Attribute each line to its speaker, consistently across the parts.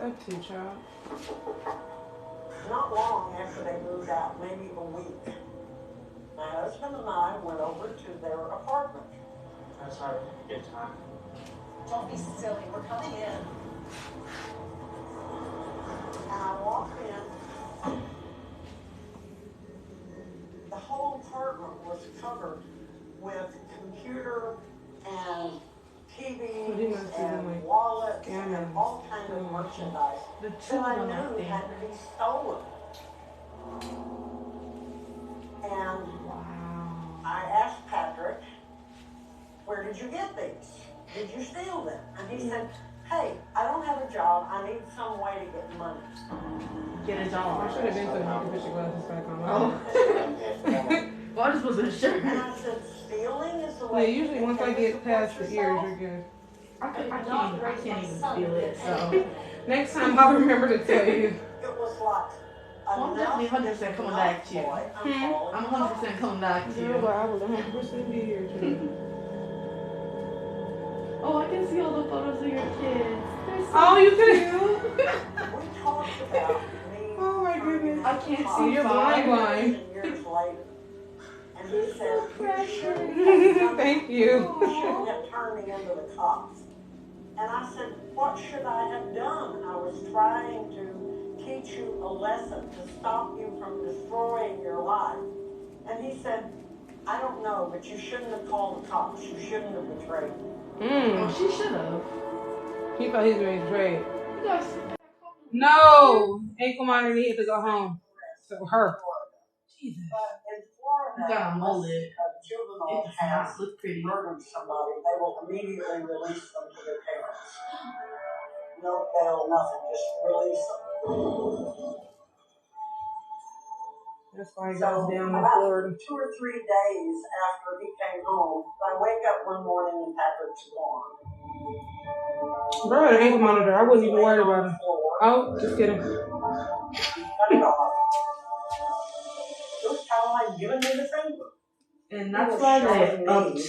Speaker 1: That too, child.
Speaker 2: Not long after they moved out, maybe a week, my husband and I went over to their apartment.
Speaker 3: That's our good time.
Speaker 2: Don't be silly, we're coming in. And I walked in. The whole apartment was covered with computer and TVs and wallets and all kinds of merchandise that I knew had to be stolen. And I asked Patrick, where did you get these? Did you steal them? And he said, hey, I don't have a job. I need some way to get money.
Speaker 4: Get a job.
Speaker 1: I should have been so you could put your glasses back on.
Speaker 4: Oh. Well, I just wasn't sure.
Speaker 2: And I said, stealing is the way.
Speaker 1: Yeah, usually once I get past the ears, you're good.
Speaker 4: I can't even feel it, so.
Speaker 1: Next time I'll remember to tell you.
Speaker 2: It was like,
Speaker 4: I'm definitely 100% coming back to you. I'm 100% coming back to you.
Speaker 1: But I would 100% be here too.
Speaker 4: Oh, I can see all the photos of your kids. They're so
Speaker 1: Oh, you
Speaker 4: cute.
Speaker 2: We talked about me.
Speaker 1: Oh my goodness.
Speaker 4: I can't
Speaker 1: Oh,
Speaker 4: see
Speaker 1: you're blind.
Speaker 2: Years later. And he said, you should
Speaker 1: Thank you.
Speaker 2: You shouldn't have turned me into the cops. And I said, what should I have done? I was trying to teach you a lesson to stop you from destroying your life. And he said, I don't know, but you shouldn't have called the cops. You shouldn't have betrayed me.
Speaker 4: Oh, she should have.
Speaker 1: He thought he was going to trade.
Speaker 4: Yes.
Speaker 1: No! Ankle monitor needed to go home. So her. Jesus.
Speaker 2: But in Florida,
Speaker 4: You got a mullet.
Speaker 2: a juvenile
Speaker 4: It
Speaker 2: has
Speaker 4: does look pretty.
Speaker 2: murdered somebody, they will immediately release them to their parents. No bail, nothing, just release them.
Speaker 1: That's why he
Speaker 2: So
Speaker 1: goes down in
Speaker 2: about
Speaker 1: Florida.
Speaker 2: 2 or 3 days after he came home, I wake up one morning and Patrick's gone.
Speaker 1: Bro, the ankle monitor. I wouldn't even worry about him. Oh, just kidding.
Speaker 2: Cut it off. It was kind of like giving me the finger.
Speaker 4: And that's why they upped.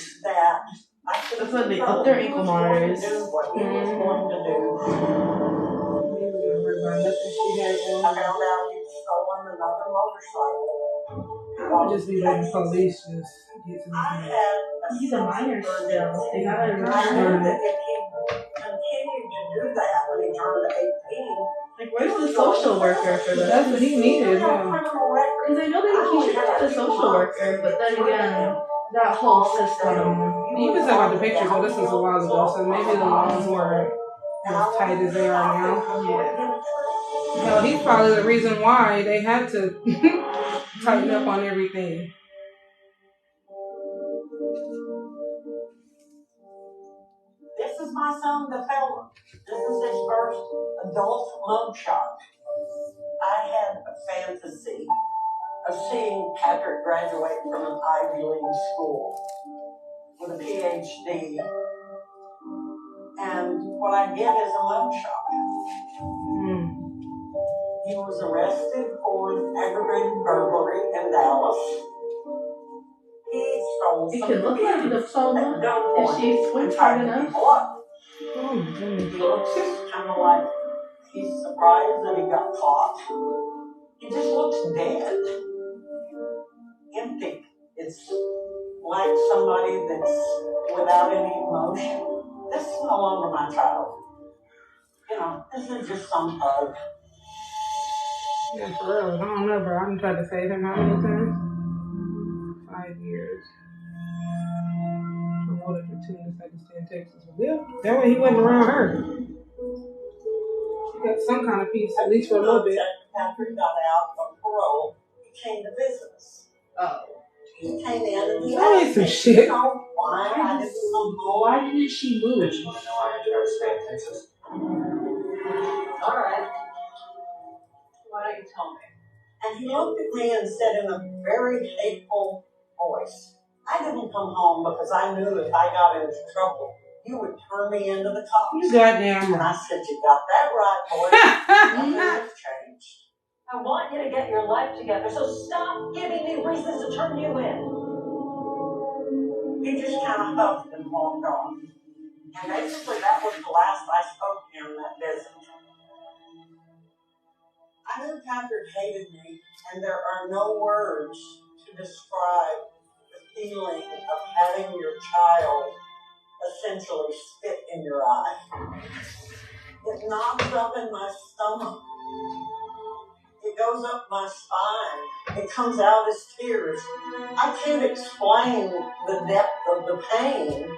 Speaker 4: That's why they upped their ankle monitors.
Speaker 2: What he was going to do. I found out he'd stolen another motorcycle.
Speaker 1: I would just be letting police just get to me.
Speaker 4: He's a minor still. They gotta
Speaker 2: I knew
Speaker 4: return
Speaker 2: that
Speaker 4: it.
Speaker 2: if he continued to do that when he turned 18,
Speaker 4: Like, where's the social worker for this?
Speaker 1: That's what he needed.
Speaker 2: no
Speaker 1: Yeah.
Speaker 2: criminal record.
Speaker 4: Because I know that he should have had a social worker, but then again, that whole system.
Speaker 1: You can tell by the pictures, but this was a while ago, so maybe the laws weren't as tight as they are now.
Speaker 4: Yeah.
Speaker 1: No, he's probably the reason why they had to tighten up on everything.
Speaker 2: This is my son, the fella. This is his first adult mugshot. I had a fantasy of seeing Patrick graduate from an Ivy League school with a PhD. And what I get is a mugshot. He was arrested for aggravated burglary in Dallas. He stole
Speaker 4: It
Speaker 2: some
Speaker 4: could look like the solo if she swings hard enough.
Speaker 2: He looks kind of like he's surprised that he got caught. He just looks dead. Empty. It's like somebody that's without any emotion. This is no longer my child. You know, this is just some bug.
Speaker 1: Yeah, for real. I don't know, bro. I've tried to save him how many times? 5 years. I voted for 2 and decided to stay in Texas. Yeah, that way he wasn't around her. She got some kind of peace, at least for a little bit.
Speaker 2: Patrick got out on parole. He came to visit us.
Speaker 4: Oh.
Speaker 2: He came in and he
Speaker 1: That ain't
Speaker 2: asked
Speaker 1: some
Speaker 2: me,
Speaker 1: shit.
Speaker 2: you know, why I didn't come home.
Speaker 4: Why didn't she move?
Speaker 3: Did you want to know why I tried to stay in Texas?
Speaker 2: All right. Why don't you tell me? And he looked at me and said in a very hateful voice, I didn't come home because I knew if I got into trouble, you would turn me into the cops.
Speaker 1: You goddamn
Speaker 2: And
Speaker 1: right.
Speaker 2: I said, you got that right, boy. Nothing has changed.
Speaker 5: I want you to get your life together, so stop giving me reasons to turn you in.
Speaker 2: He just kind of huffed and walked on. And basically that was the last I spoke to him that visit. I knew Patrick hated me, and there are no words to describe the feeling of having your child essentially spit in your eye. It knocks up in my stomach. It goes up my spine. It comes out as tears. I can't explain the depth of the pain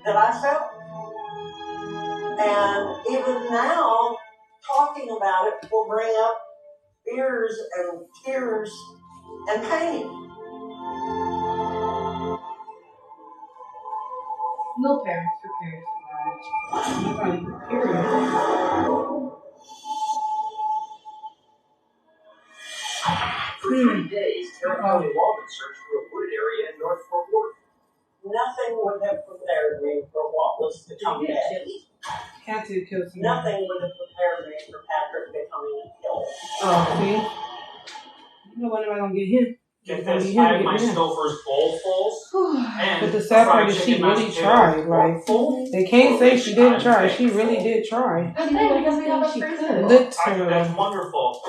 Speaker 2: that I felt. And even now, talking about it will bring up fears and tears and pain.
Speaker 4: No parents prepared for marriage.
Speaker 5: For 3 days, Terra County Lawmen searched for a wooded area in North Fort Worth.
Speaker 2: Nothing would have prepared me for what was to come next.
Speaker 1: Had to kill somebody.
Speaker 2: Nothing would have prepared me for Patrick becoming a killer.
Speaker 1: Oh, see? You know what am I gonna get him?
Speaker 3: Get this, I have my Stouffer's bowl fulls. And
Speaker 1: But the sad part
Speaker 3: fried
Speaker 1: is she
Speaker 3: chicken
Speaker 1: really
Speaker 3: mashed
Speaker 1: tried.
Speaker 3: potatoes.
Speaker 1: Like, they can't say she didn't try. She really did try.
Speaker 4: Good thing because we have a freezer.
Speaker 3: That's
Speaker 1: Literally.
Speaker 3: wonderful.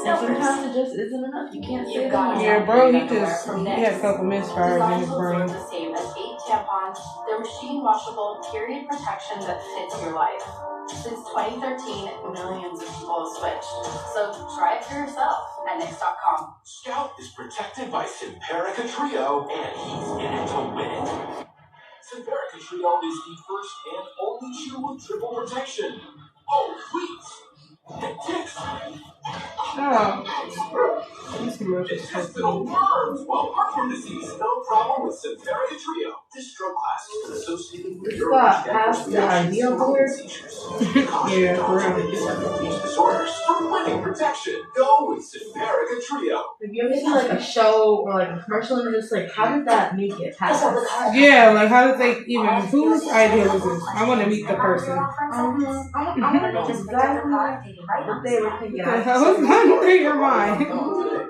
Speaker 4: Sometimes it just isn't enough. You can't say that.
Speaker 1: Yeah, bro, he had a couple misfires in his brain.
Speaker 6: The same as 8 tampons. They're machine washable period protection that fits your life. Since 2013, millions of people have switched. So try it for yourself at Nix.com.
Speaker 7: Scout is protected by Simparica Trio, and he's in it to win. Simparica Trio is the first and only chew with triple protection. Oh, please! And ticks!
Speaker 1: These commercials
Speaker 7: Intestinal worms! Well, heartworm disease, no problem with Simparica Trio. This drug class is associated with
Speaker 4: Scott has the idea board.
Speaker 1: Yeah, for real.
Speaker 7: These disorders for winning protection. Go with Simparica Trio.
Speaker 4: Have you ever seen like a show or like a commercial and it's like, how did that make it happen?
Speaker 1: Yeah, like how did they even, whose idea was this? I want to meet the person.
Speaker 4: I want to know exactly what they were thinking.
Speaker 1: What's going through your mind?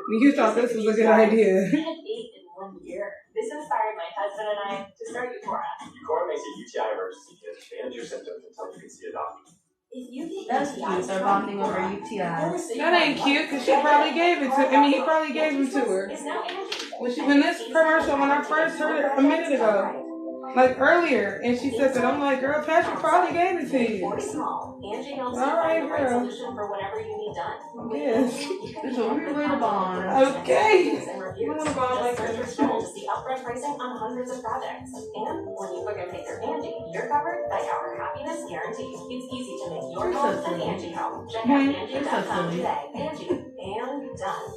Speaker 1: You thought this was a good idea.
Speaker 6: We had 8 in 1 year. This inspired my husband and I to start Euphoria.
Speaker 7: Euphoria makes a UTI emergency kit. Manage your symptoms until you can see a doctor.
Speaker 6: If you get
Speaker 4: That's cute. They're bonding over UTIs.
Speaker 1: That ain't cute because she probably gave it to, he probably gave them to her. When this commercial, when I first heard it a minute ago, like earlier, and she said that, I'm like, girl, Patrick probably gave it to you. All right, girl. Yes.
Speaker 4: It's a weird way to bond.
Speaker 1: Okay. I want to bond like that.
Speaker 6: To see upfront pricing on hundreds of projects. And when you book and pay through Angie, you're covered by our happiness guarantee. It's easy to make your home an Angie home. Check out Angie.com today. Angie. And done.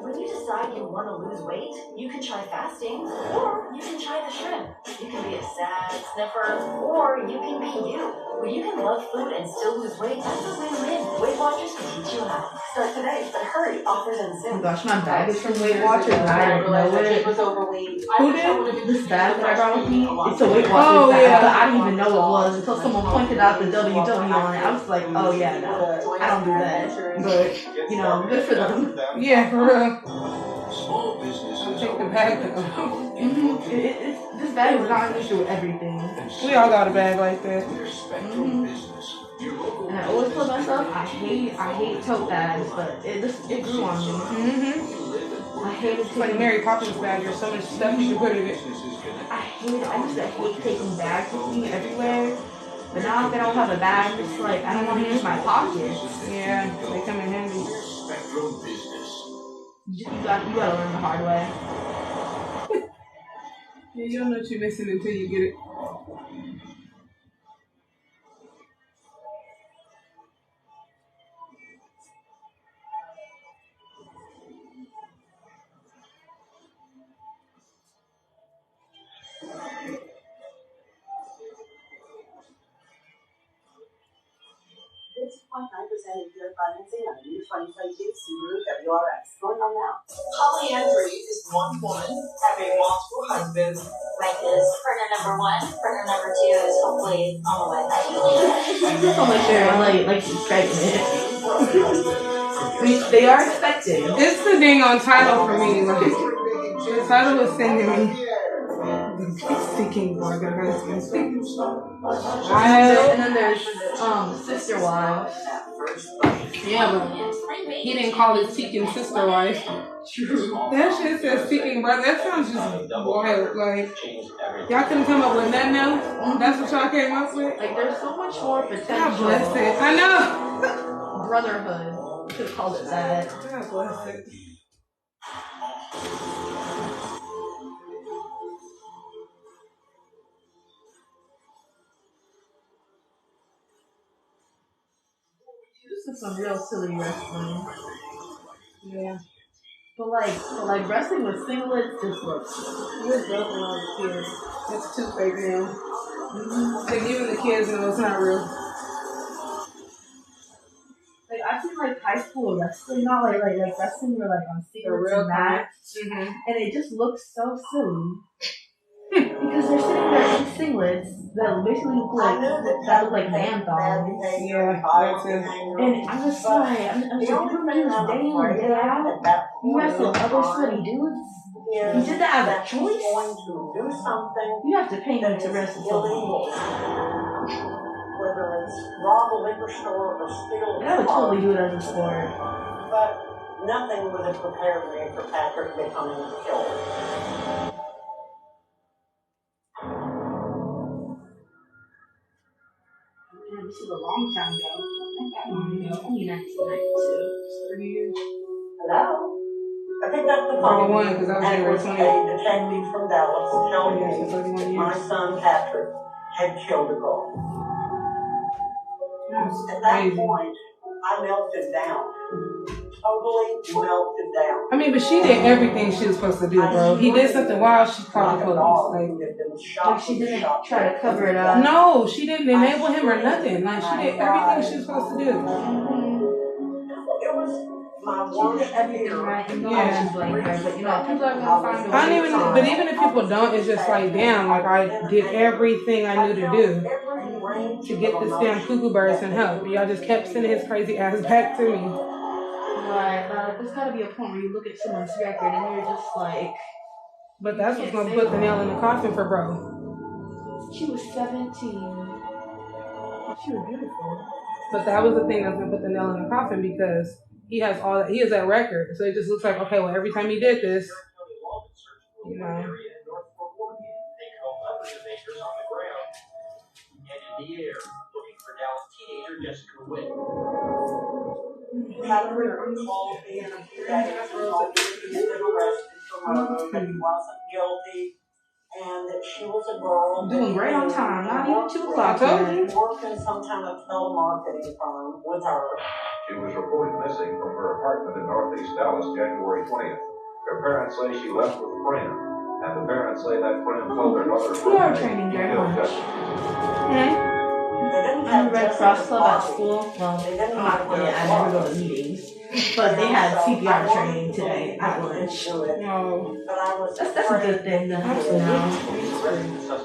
Speaker 6: When you decide you want to lose weight, you can try fasting, or you can try the shrimp. You can be a sad sniffer, or you can be you. When you can love food and still lose weight, that's a win-win. Weight Watchers can teach you how. Start today, but hurry, offers end
Speaker 4: Oh
Speaker 6: soon.
Speaker 4: my gosh, my bag is from Weight Watchers and I didn't know it.
Speaker 1: Who did?
Speaker 4: This bag that I brought with me, it's a Weight Watchers bag, but I didn't even know it was until someone pointed out the WW on it. I was like, oh yeah, no, I don't do that. But, you know, good for them.
Speaker 1: Yeah, for real.
Speaker 7: Small business.
Speaker 1: I'll take the bag though.
Speaker 4: This bag is not an issue with everything.
Speaker 1: We all got a bag like that.
Speaker 4: And I always tell myself, I hate tote bags, but it grew on me. I hate
Speaker 1: It's like a Mary Poppins bag. There's so much stuff you can put in it.
Speaker 4: I hate it. I used to hate taking bags with me everywhere. But now if I don't have a bag, it's like I don't want to use my pockets.
Speaker 1: Yeah, they come in handy.
Speaker 4: You gotta learn the hard way.
Speaker 1: Yeah, you don't know what you're missing until you get it.
Speaker 2: It's 0.9% APR financing on a new 2022 Subaru WRX. Going on now.
Speaker 8: Polyandry is one woman having multiple husbands.
Speaker 6: Like this, partner number 1, partner number 2 is hopefully on the way.
Speaker 4: Just so much like she's pregnant. I mean, they are expecting.
Speaker 1: It's the dang on title for me. Like, the title was sending me. Seeking brother husbands.
Speaker 4: And then there's sister wives.
Speaker 1: Yeah, but he didn't call it seeking sister wife. That shit says seeking brother. That sounds just wild. Like, y'all couldn't come up with nothing else? That's what y'all came up with?
Speaker 4: Like, there's so much more potential.
Speaker 1: God bless it. I know.
Speaker 4: Brotherhood. You could have called it that.
Speaker 1: God bless it.
Speaker 4: This is some real silly wrestling.
Speaker 1: Yeah.
Speaker 4: But like wrestling with singlets just looks.
Speaker 1: You're joking on the kids. It's too fake now. Like, even the kids know it's not real.
Speaker 4: Like, I've seen like high school wrestling, not like wrestling where like on singlets and mats, and it just looks so silly. Because they're sitting there in singlets that basically look like man thongs.
Speaker 1: Yeah, that's it.
Speaker 4: And I'm just like, I'm just like, you don't do this day in and day out. You wrestle other sweaty dudes. You did that as a choice. You have to pay me to wrestle someone.
Speaker 2: Whether it's rob a liquor store or steal a
Speaker 4: I would totally do it as a sport.
Speaker 2: But nothing would have prepared me for Patrick becoming a killer.
Speaker 4: This is a long time ago. Not that long ago. Only 1992.
Speaker 1: 30 years.
Speaker 2: Hello? I picked up the phone,
Speaker 1: 31, because I was
Speaker 2: and it was a
Speaker 1: 28.
Speaker 2: detective from Dallas telling me
Speaker 1: Yeah, 31
Speaker 2: that
Speaker 1: years.
Speaker 2: my son Patrick had killed a girl.
Speaker 1: That's
Speaker 2: At that
Speaker 1: crazy.
Speaker 2: point, I melted down. Totally melted down.
Speaker 1: I mean, but she did everything she was supposed to do, bro. He did something wild, she called the police.
Speaker 4: Like she didn't try to cover it up.
Speaker 1: No, she didn't enable him or nothing. Like, she did everything she was supposed to do.
Speaker 2: It was my
Speaker 4: She
Speaker 2: worst
Speaker 4: did everything
Speaker 2: fear.
Speaker 4: right, and no
Speaker 1: Yeah.
Speaker 4: one should blame her. But you know, people are gonna find a way.
Speaker 1: I don't even, but even if people don't, it's just like, damn, like, I did everything I knew to do to get this damn cuckoo bird some help. Y'all just kept sending his crazy ass back to me.
Speaker 4: Right, there's gotta be a point where you look at someone's record and you're just like.
Speaker 1: But that's what's gonna put the nail in the coffin for bro.
Speaker 4: She was 17. She was beautiful.
Speaker 1: But that was the thing that's gonna put the nail in the coffin, because he has that record. So it just looks like, okay, well, every time he did this, you know.
Speaker 2: Patrick called me in a few days and told me he's been arrested for murder, that he wasn't guilty, and that she was a girl.
Speaker 4: Doing great on time, not even 2 o'clock.
Speaker 2: He worked in some kind of telemarketing firm with her.
Speaker 9: She was reported missing from her apartment in Northeast Dallas, January 20th. Her parents say she left with a friend, and the parents say that friend told their daughter
Speaker 4: PR training very much. I'm a Red Cross Club at school. Well, I never go to meetings. But they had CPR training today at lunch.
Speaker 1: No.
Speaker 4: That's a good thing, though.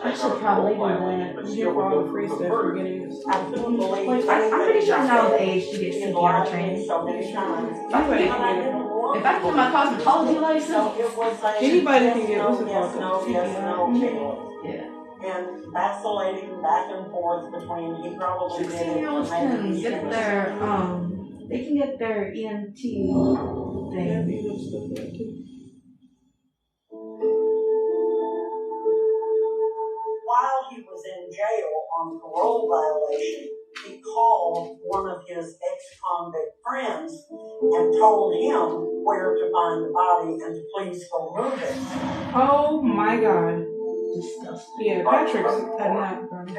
Speaker 4: I should probably do that.
Speaker 1: I'm here for all the free stuff we're getting.
Speaker 4: Like, I'm pretty sure I'm now of age to get CPR training. If I can get my cosmetology license,
Speaker 1: Anybody can get what's it called?
Speaker 4: Yeah.
Speaker 2: And vacillating back and forth between he probably did it.
Speaker 4: 16-year-olds can get their they can get their EMT thing.
Speaker 2: While he was in jail on parole violation, he called one of his ex-convict friends and told him where to find the body and to please go move it.
Speaker 1: Oh my God.
Speaker 4: Disgusting.
Speaker 1: Yeah, Patrick's at night, bro.
Speaker 4: Did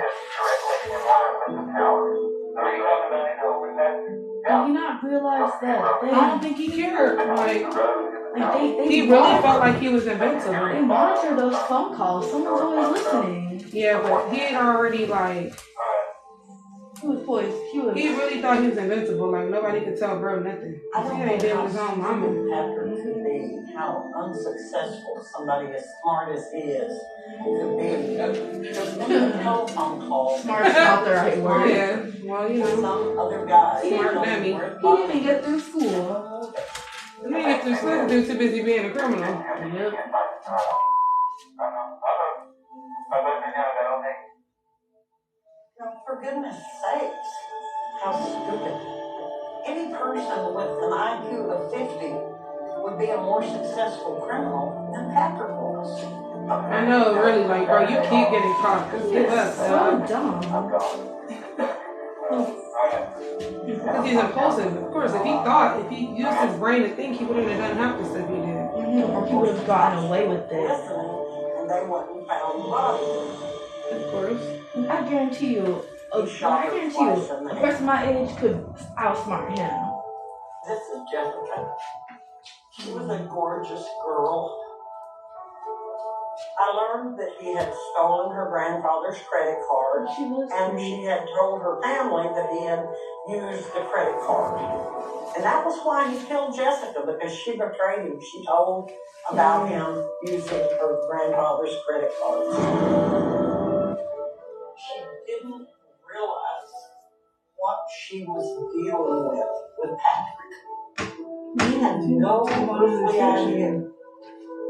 Speaker 4: you not realize that
Speaker 1: I don't think he cared. Like
Speaker 4: they
Speaker 1: he really felt like he was invincible.
Speaker 4: They monitor those phone calls. Someone's always listening.
Speaker 1: Yeah, but he had already like.
Speaker 4: He was poised.
Speaker 1: He really thought he was invincible. Like nobody could tell bro nothing.
Speaker 2: I don't
Speaker 1: He
Speaker 2: know
Speaker 1: ain't dead
Speaker 2: how
Speaker 1: with his own mama.
Speaker 2: Patrick could be, how unsuccessful somebody as smart as he is could be. Just one telephone call.
Speaker 4: Smart's not the right word.
Speaker 1: Yeah, well, you know.
Speaker 2: Some other guy.
Speaker 1: Smart dummy.
Speaker 4: He didn't even get through school.
Speaker 1: He didn't get through school. Dude too busy being a criminal.
Speaker 4: Yep.
Speaker 2: Now, for goodness sakes, how stupid. Any person with an IQ of 50 would be a more successful criminal than Patrick was.
Speaker 1: I know, really, like, bro, you keep getting caught. Just give up,
Speaker 4: So dumb.
Speaker 1: Because he's impulsive. Of course, if he used his brain to think, he wouldn't have done half the stuff he did.
Speaker 4: Or he would have gotten away with it.
Speaker 2: And they wouldn't found the body.
Speaker 1: Of course.
Speaker 4: I guarantee you, a person my age could outsmart him.
Speaker 2: This is Jessica. She was a gorgeous girl. I learned that he had stolen her grandfather's credit card, and she had told her family that he had used the credit card. And that was why he killed Jessica, because she betrayed him. She told about him using her grandfather's credit card. She didn't realize what she was dealing with Patrick. He had no earthly idea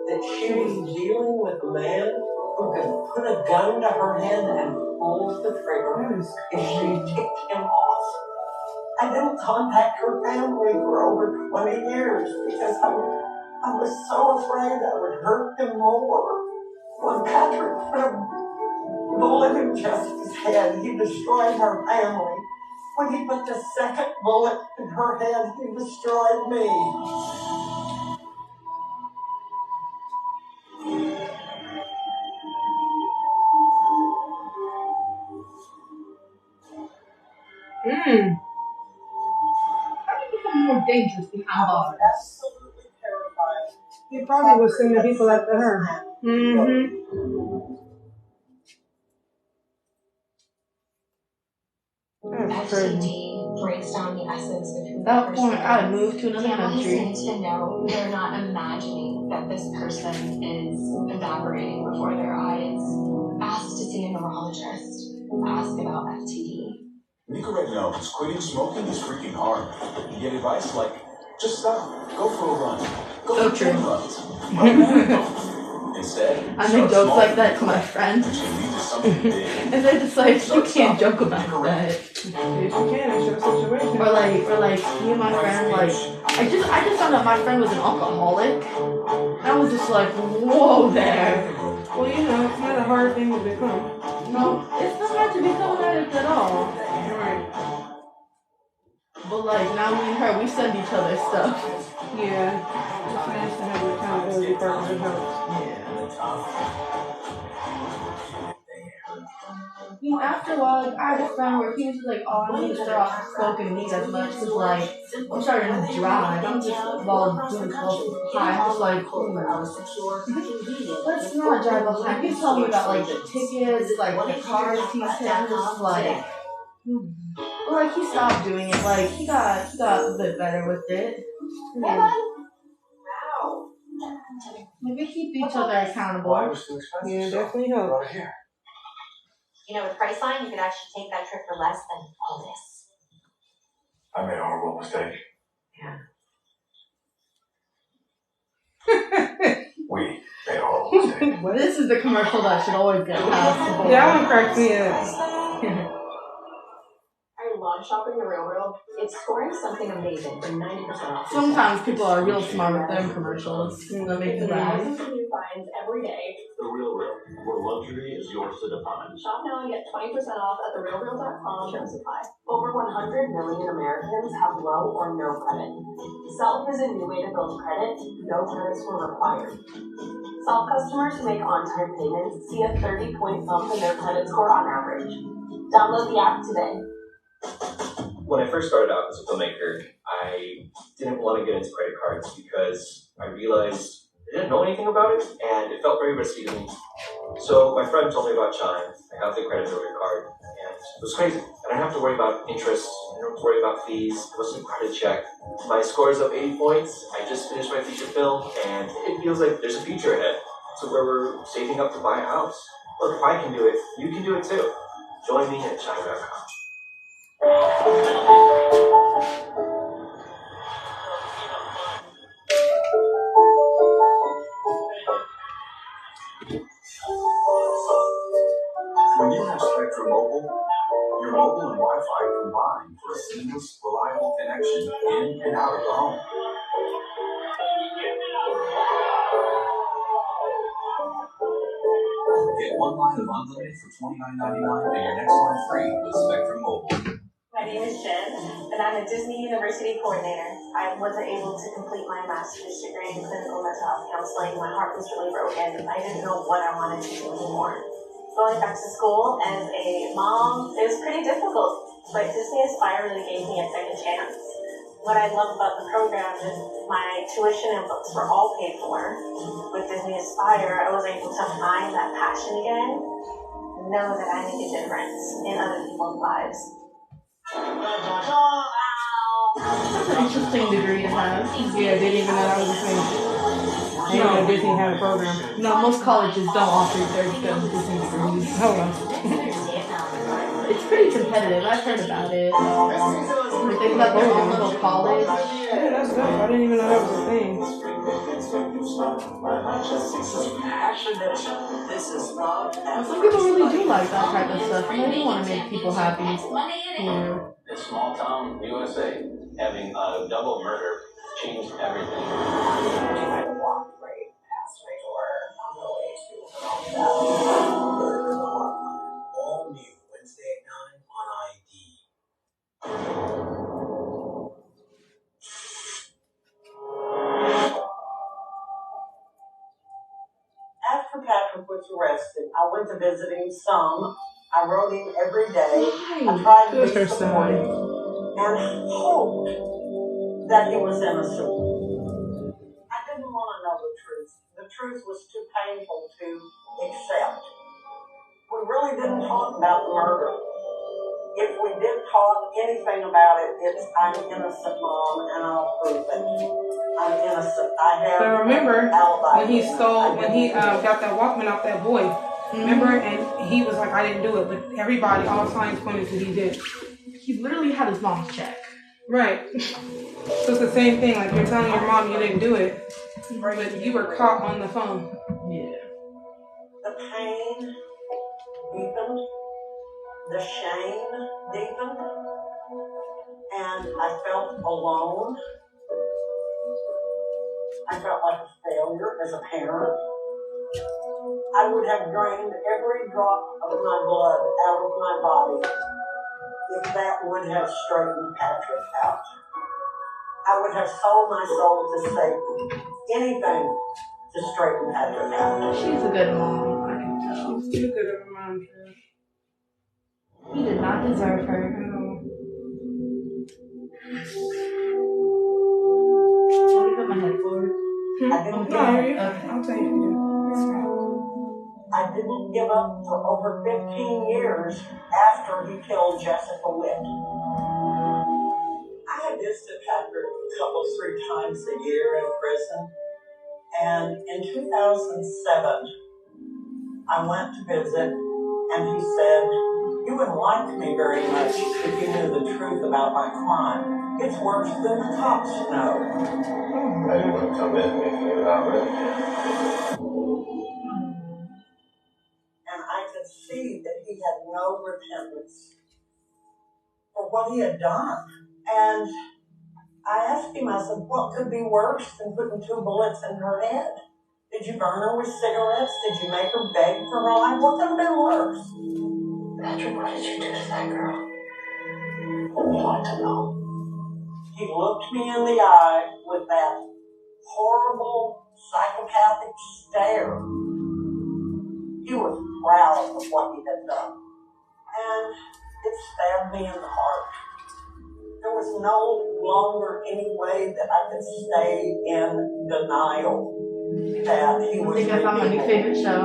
Speaker 2: that she was dealing with a man who could put a gun to her head and pull the trigger if she ticked him off. I didn't contact her family for over 20 years because I was so afraid I would hurt them more. When Patrick put a bullet in Jessica's head, he destroyed her family. When he put the second bullet in her head, he destroyed me.
Speaker 4: How do you become more dangerous behind bars?
Speaker 2: Absolutely terrified.
Speaker 1: He probably was sending people after her. That's crazy.
Speaker 6: FTD breaks down the essence between
Speaker 4: At that point, I would move to another country.
Speaker 6: They to know they're not imagining that this person is evaporating before their eyes. Ask to see a neurologist. Ask about FTD.
Speaker 7: Nico right now, because quitting smoking is freaking hard. You get advice like, just stop, go for a run, go for 10 runs. Instead,
Speaker 4: I make jokes like that to my friends. And they're just like, you can't joke about that.
Speaker 1: Yes, you can. It's your situation.
Speaker 4: Or like, me and my friend, like, I just found out my friend was an alcoholic. And I was just like, whoa there.
Speaker 1: Well, you know, it's not a hard thing to become.
Speaker 4: No, it's not hard to become an addict at all.
Speaker 1: Right.
Speaker 4: But like, now me and her, we send each other stuff.
Speaker 1: Yeah. It's nice to have an accountability partner that helps.
Speaker 4: Yeah. After a while, like, I had a friend where he was like, oh, I need to start off smoking weed as much because, like, I'm starting to drive. I'm just, while doing high, I'm just like, let's not drive all the time. He's telling me about, like, the tickets, like, the cars he's had, just like, but, like, he stopped doing it. Like, he got a bit better with it.
Speaker 6: Wow.
Speaker 4: Like, we keep each other accountable.
Speaker 1: Yeah, definitely helps.
Speaker 6: You know, with Priceline, you could actually take that trip for less than all this.
Speaker 7: I made a horrible mistake.
Speaker 6: Yeah.
Speaker 7: We made a horrible mistake.
Speaker 4: Well, this is the commercial that should always get passed.
Speaker 1: That one cracks me up.
Speaker 5: Are you launch shopping the real world? It's scoring something amazing for 90% off.
Speaker 4: Sometimes people are real smart with them commercials. That makes me laugh.
Speaker 5: Thousands of new finds every day.
Speaker 3: The Real Real, where luxury is yours to define.
Speaker 5: Shop now and get 20% off at therealreal.com. Terms apply. Over 100 million Americans have low or no credit. Self is a new way to build credit. No credit score required. Self customers who make on-time payments see a 30-point bump in their credit score on average. Download the app today.
Speaker 10: When I first started out as a filmmaker, I didn't want to get into credit cards because I realized I didn't know anything about it and it felt very risky to me. So my friend told me about Chime. I got the credit builder card and it was crazy. I didn't have to worry about interest, I didn't have to worry about fees, it wasn't a credit check. My score is up 80 points, I just finished my feature film and it feels like there's a future ahead. So where we're saving up to buy a house. Look, if I can do it, you can do it too. Join me at Chime.com.
Speaker 7: When you have Spectrum Mobile, Your mobile and Wi-Fi combine for a seamless, reliable connection in and out of the home. Get one line of unlimited for $29.99 and your next line free with Spectrum Mobile.
Speaker 6: My name is Jen, and I'm a Disney University coordinator. I wasn't able to complete my master's degree in clinical mental health counseling. My heart was really broken. I didn't know what I wanted to do anymore. Going back to school as a mom, it was pretty difficult, but Disney Aspire really gave me a second chance. What I love about the program is my tuition and books were all paid for. With Disney Aspire, I was able to find that passion again and know that I make a difference in other people's lives.
Speaker 4: That's an interesting degree to have.
Speaker 1: Yeah, didn't even know that was a thing. I didn't know Disney had a program.
Speaker 4: No, most colleges don't offer their Disney degrees.
Speaker 1: Oh well.
Speaker 4: It's pretty competitive. I've heard about it. Like they've got their own little college.
Speaker 1: Yeah, that's dope. I didn't even know that was a thing.
Speaker 4: Some people really do like that type of stuff. And they do want to make people happy. Yeah.
Speaker 10: In small town USA, having a double murder changed everything.
Speaker 2: I walked right past my door on the way to
Speaker 7: All new Wednesday at 9 on ID.
Speaker 2: After Patrick was arrested, I went to visit him some. I wrote him every day. I tried to be supportive and hoped that he was innocent. I didn't want to know the truth. The truth was too painful to accept. We really didn't talk about the murder. If we did talk anything about it, it's I'm innocent, Mom, and I'll prove it. I'm innocent. I have.
Speaker 1: But remember
Speaker 2: alibi.
Speaker 1: when he got that Walkman off that boy? Remember, and he was like, I didn't do it, but everybody, all signs pointed to he did.
Speaker 4: He literally had his mom's check.
Speaker 1: Right. So it's the same thing. Like you're telling your mom you didn't do it, but you were caught on the phone.
Speaker 4: Yeah.
Speaker 2: The pain deepened. The shame deepened. And I felt alone. I felt like a failure as a parent. I would have drained every drop of my blood out of my body if that would have straightened Patrick out. I would have sold my soul to Satan. Anything to straighten Patrick out.
Speaker 4: She's a good mom, I can tell.
Speaker 1: She's too good of a mom, too.
Speaker 4: He did not deserve her. Let me put my head forward.
Speaker 2: I didn't give up.
Speaker 1: I'll tell you.
Speaker 2: I didn't give up for over 15 years after he killed Jessica Witt. I had visited Patrick a couple, 3 times a year in prison. And in 2007, I went to visit, and he said, you wouldn't like me very much if you knew the truth about my crime. It's worse than the cops know.
Speaker 9: I didn't want to come in if you knew about it.
Speaker 2: And I could see that he had no repentance for what he had done. And I asked him, I said, what could be worse than putting 2 bullets in her head? Did you burn her with cigarettes? Did you make her beg for her life? What could have been worse? Patrick, what did you do to that girl? Would you like to know? He looked me in the eye with that horrible psychopathic stare. He was proud of what he had done. And it stabbed me in the heart. There was no longer any way that I could stay in denial that he was.
Speaker 4: I think I found my new favorite show.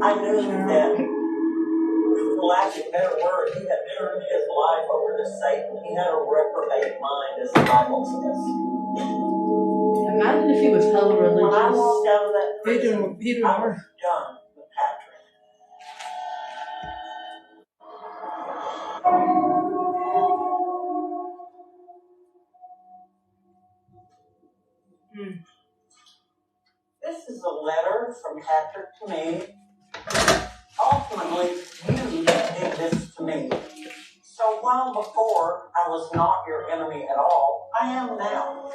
Speaker 2: I knew that, for lack of a better word, he had turned his life over to Satan. He had a reprobate mind, as the Bible says.
Speaker 4: Imagine if he was hella religious.
Speaker 2: When I walked out of that prison,
Speaker 1: He did
Speaker 2: I was done with Patrick. This is a letter from Patrick to me. Ultimately, you did this to me. while before I was not your enemy at all, I am now.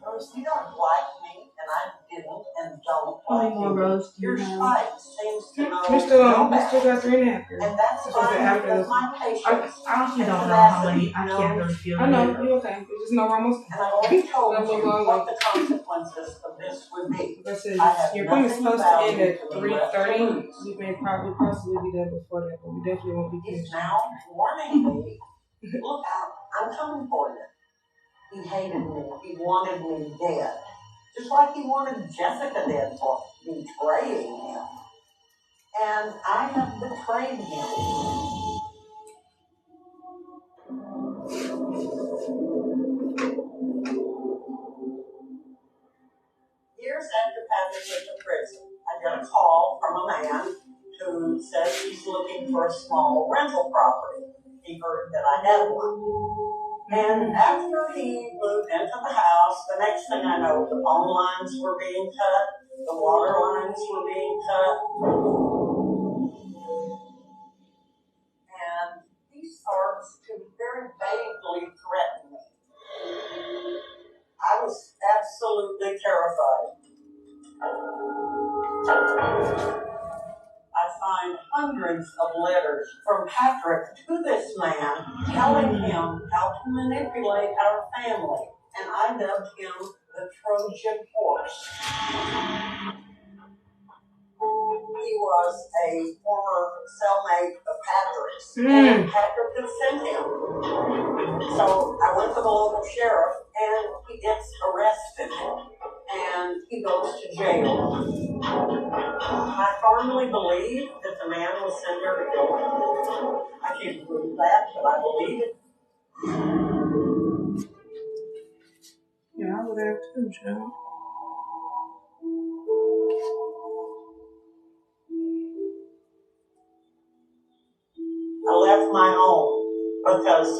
Speaker 2: Rose, you don't like me, and I didn't and don't like you. Your spite seems to know
Speaker 1: We still got 3.5 years.
Speaker 2: and that's fine because my patience.
Speaker 4: I honestly don't know how many. I can't really feel
Speaker 1: I know, you're okay. We just know we're almost.
Speaker 2: And I've already told you what the consequences of this would be.
Speaker 1: Like I said, your appointment's supposed to end at 3:30. We may possibly be done before that, but we definitely won't be
Speaker 2: He's
Speaker 1: finished.
Speaker 2: now warning me. Look out, I'm coming for you. He hated me. He wanted me dead. Just like he wanted Jessica dead for betraying him. And I have betrayed him. Years after Patrick went to prison, I got a call from a man who says he's looking for a small rental property. He heard that I had one. And after he moved into the house, the next thing I know, the phone lines were being cut, the water lines were being cut. And he starts to very vaguely threaten me. I was absolutely terrified. I find hundreds of letters from Patrick to this man telling him how to manipulate our family, and I dubbed him the Trojan horse. He was a former cellmate of Patrick's, and Patrick had sent him. So I went to the local sheriff, and he gets arrested, and he goes to jail. I firmly believe that the man was sent there to kill him. I can't prove that, but I believe it.
Speaker 1: Yeah, I would have too, Joe.
Speaker 2: I left my home because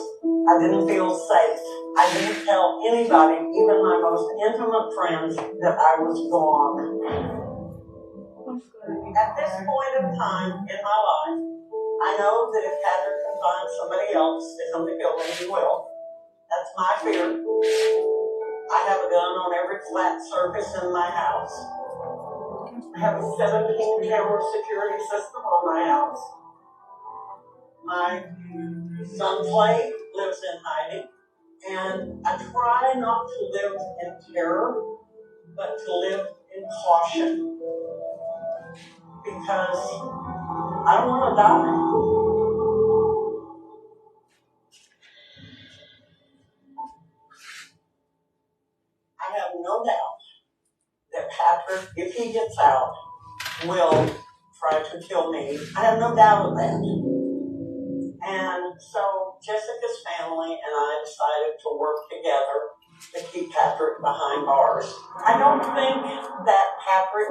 Speaker 2: I didn't feel safe. I didn't tell anybody, even my most intimate friends, that I was gone. At this point in time in my life, I know that if Patrick can find somebody else to come to kill me, he will. That's my fear. I have a gun on every flat surface in my house. I have a 17-camera security system on my house. My son Clay lives in hiding, and I try not to live in terror, but to live in caution. Because I don't want to die. I have no doubt that Patrick, if he gets out, will try to kill me. I have no doubt of that. And so Jessica's family and I decided to work together to keep Patrick behind bars. I don't think that Patrick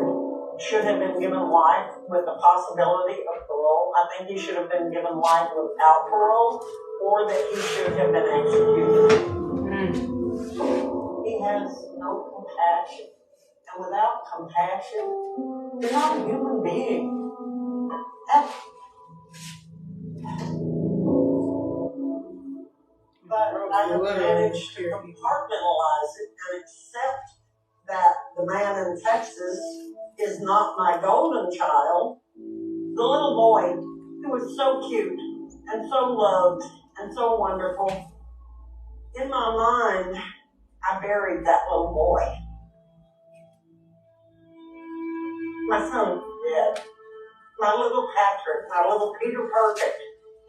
Speaker 2: should have been given life with the possibility of parole. I think he should have been given life without parole, or that he should have been executed. He has no compassion. And without compassion, you're not a human being. But I have managed to compartmentalize it and accept that the man in Texas is not my golden child. The little boy who was so cute and so loved and so wonderful. In my mind, I buried that little boy. My son is dead. My little Patrick, my little Peter Perfect,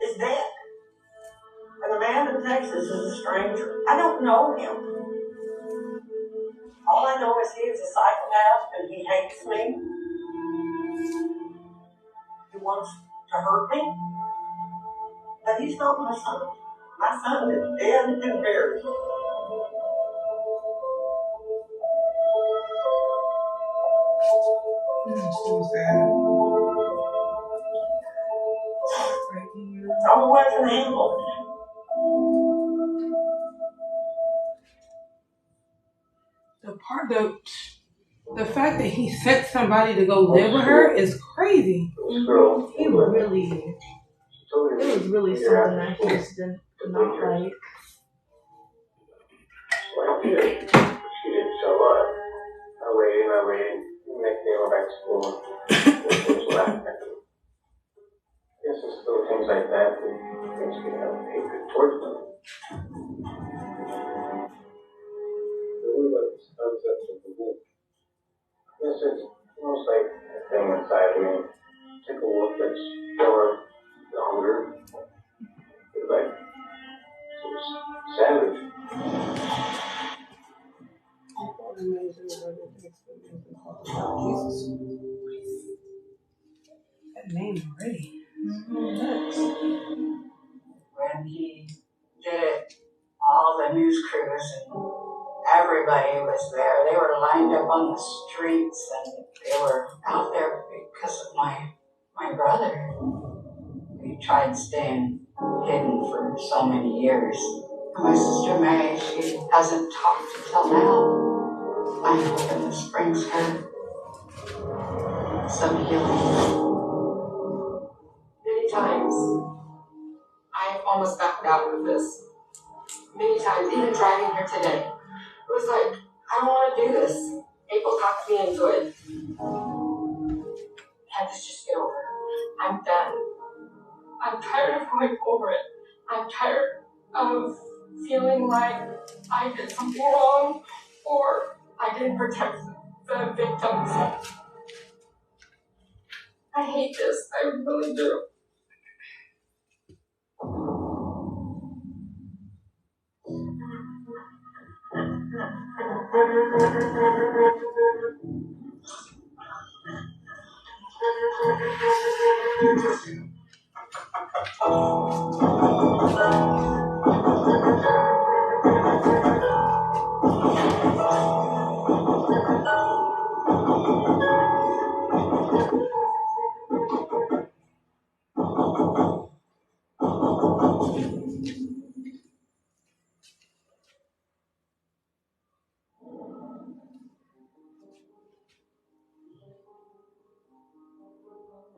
Speaker 2: is dead. And the man in Texas is a stranger. I don't know him. All I know is he is a psychopath and he hates me. He wants to hurt me. But he's not my son. My son is dead and buried.
Speaker 1: So sad.
Speaker 2: I'm away from England.
Speaker 1: The fact that he sent somebody to go live with her is crazy.
Speaker 10: Girl,
Speaker 4: He really is. it was really something that he just did not like.
Speaker 11: She didn't show up. I waited. Next day I went back to school. Which last night. I guess it's little things like that makes me have hatred towards them. What about this concept of the wolf? Yes, it's almost like a thing inside of me. It's like a wolf that's more hunger. It's like so savage.
Speaker 1: Jesus. That name already.
Speaker 12: When he did it, all the news crews and everybody was there. They were lined up on the streets and they were out there because of my brother. We tried staying hidden for so many years. My sister May, she hasn't talked until now. I hope this brings her some healing.
Speaker 6: Many times, I've almost backed out of this. Many times, even driving here today. It was like, I don't want to do this. April talked me into it. Can't this just get over it? I'm done. I'm tired of going over it. I'm tired of feeling like I did something wrong or I didn't protect the victims. I hate this. I really do.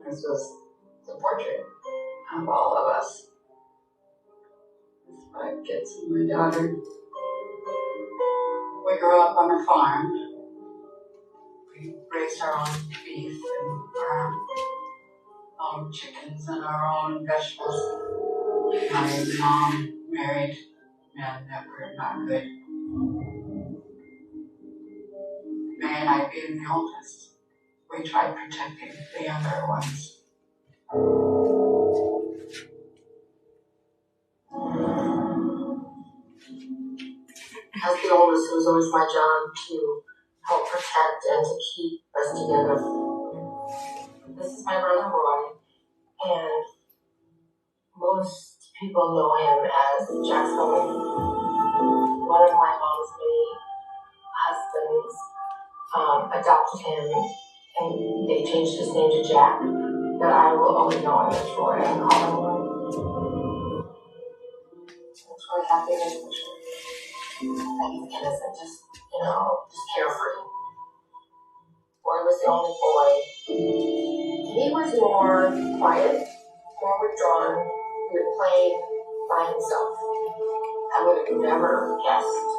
Speaker 12: This was the portrait of all of us. It's 5 kids and my daughter. We grew up on a farm. We raised our own beef and our own chickens and our own vegetables. My mom married men that were not good. May and I being the oldest, we tried protecting the younger ones.
Speaker 6: As the oldest, it was always my job to help protect and to keep us together. This is my brother Roy, and most people know him as Jack's Bowen. One of my mom's many husbands adopted him, and they changed his name to Jack, but I will only know him as Roy and call him Roy. I'm really happy in this picture. That he's innocent, just carefree. Roy was the only boy. He was more quiet, more withdrawn. He would play by himself. I would have never guessed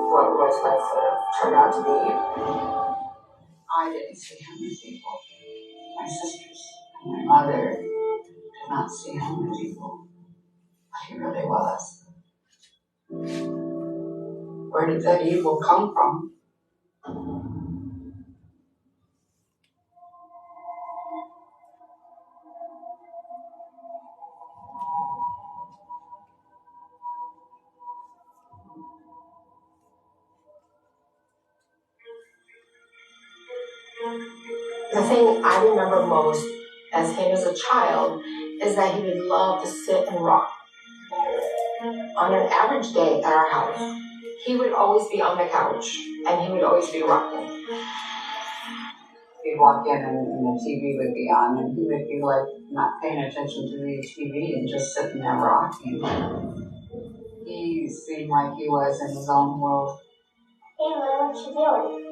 Speaker 6: what Roy's life would have turned out to be.
Speaker 12: I didn't see him as evil. My sisters and my mother did not see him as evil. But he really was. Where did that evil come from?
Speaker 6: The thing I remember most as him as a child is that he would love to sit and rock. On an average day at our house, he would always be on the couch and he would always be rocking.
Speaker 12: He'd walk in and the TV would be on and he would be like not paying attention to the TV and just sitting there rocking. He seemed like he was in his own world.
Speaker 6: Hey, what you doing?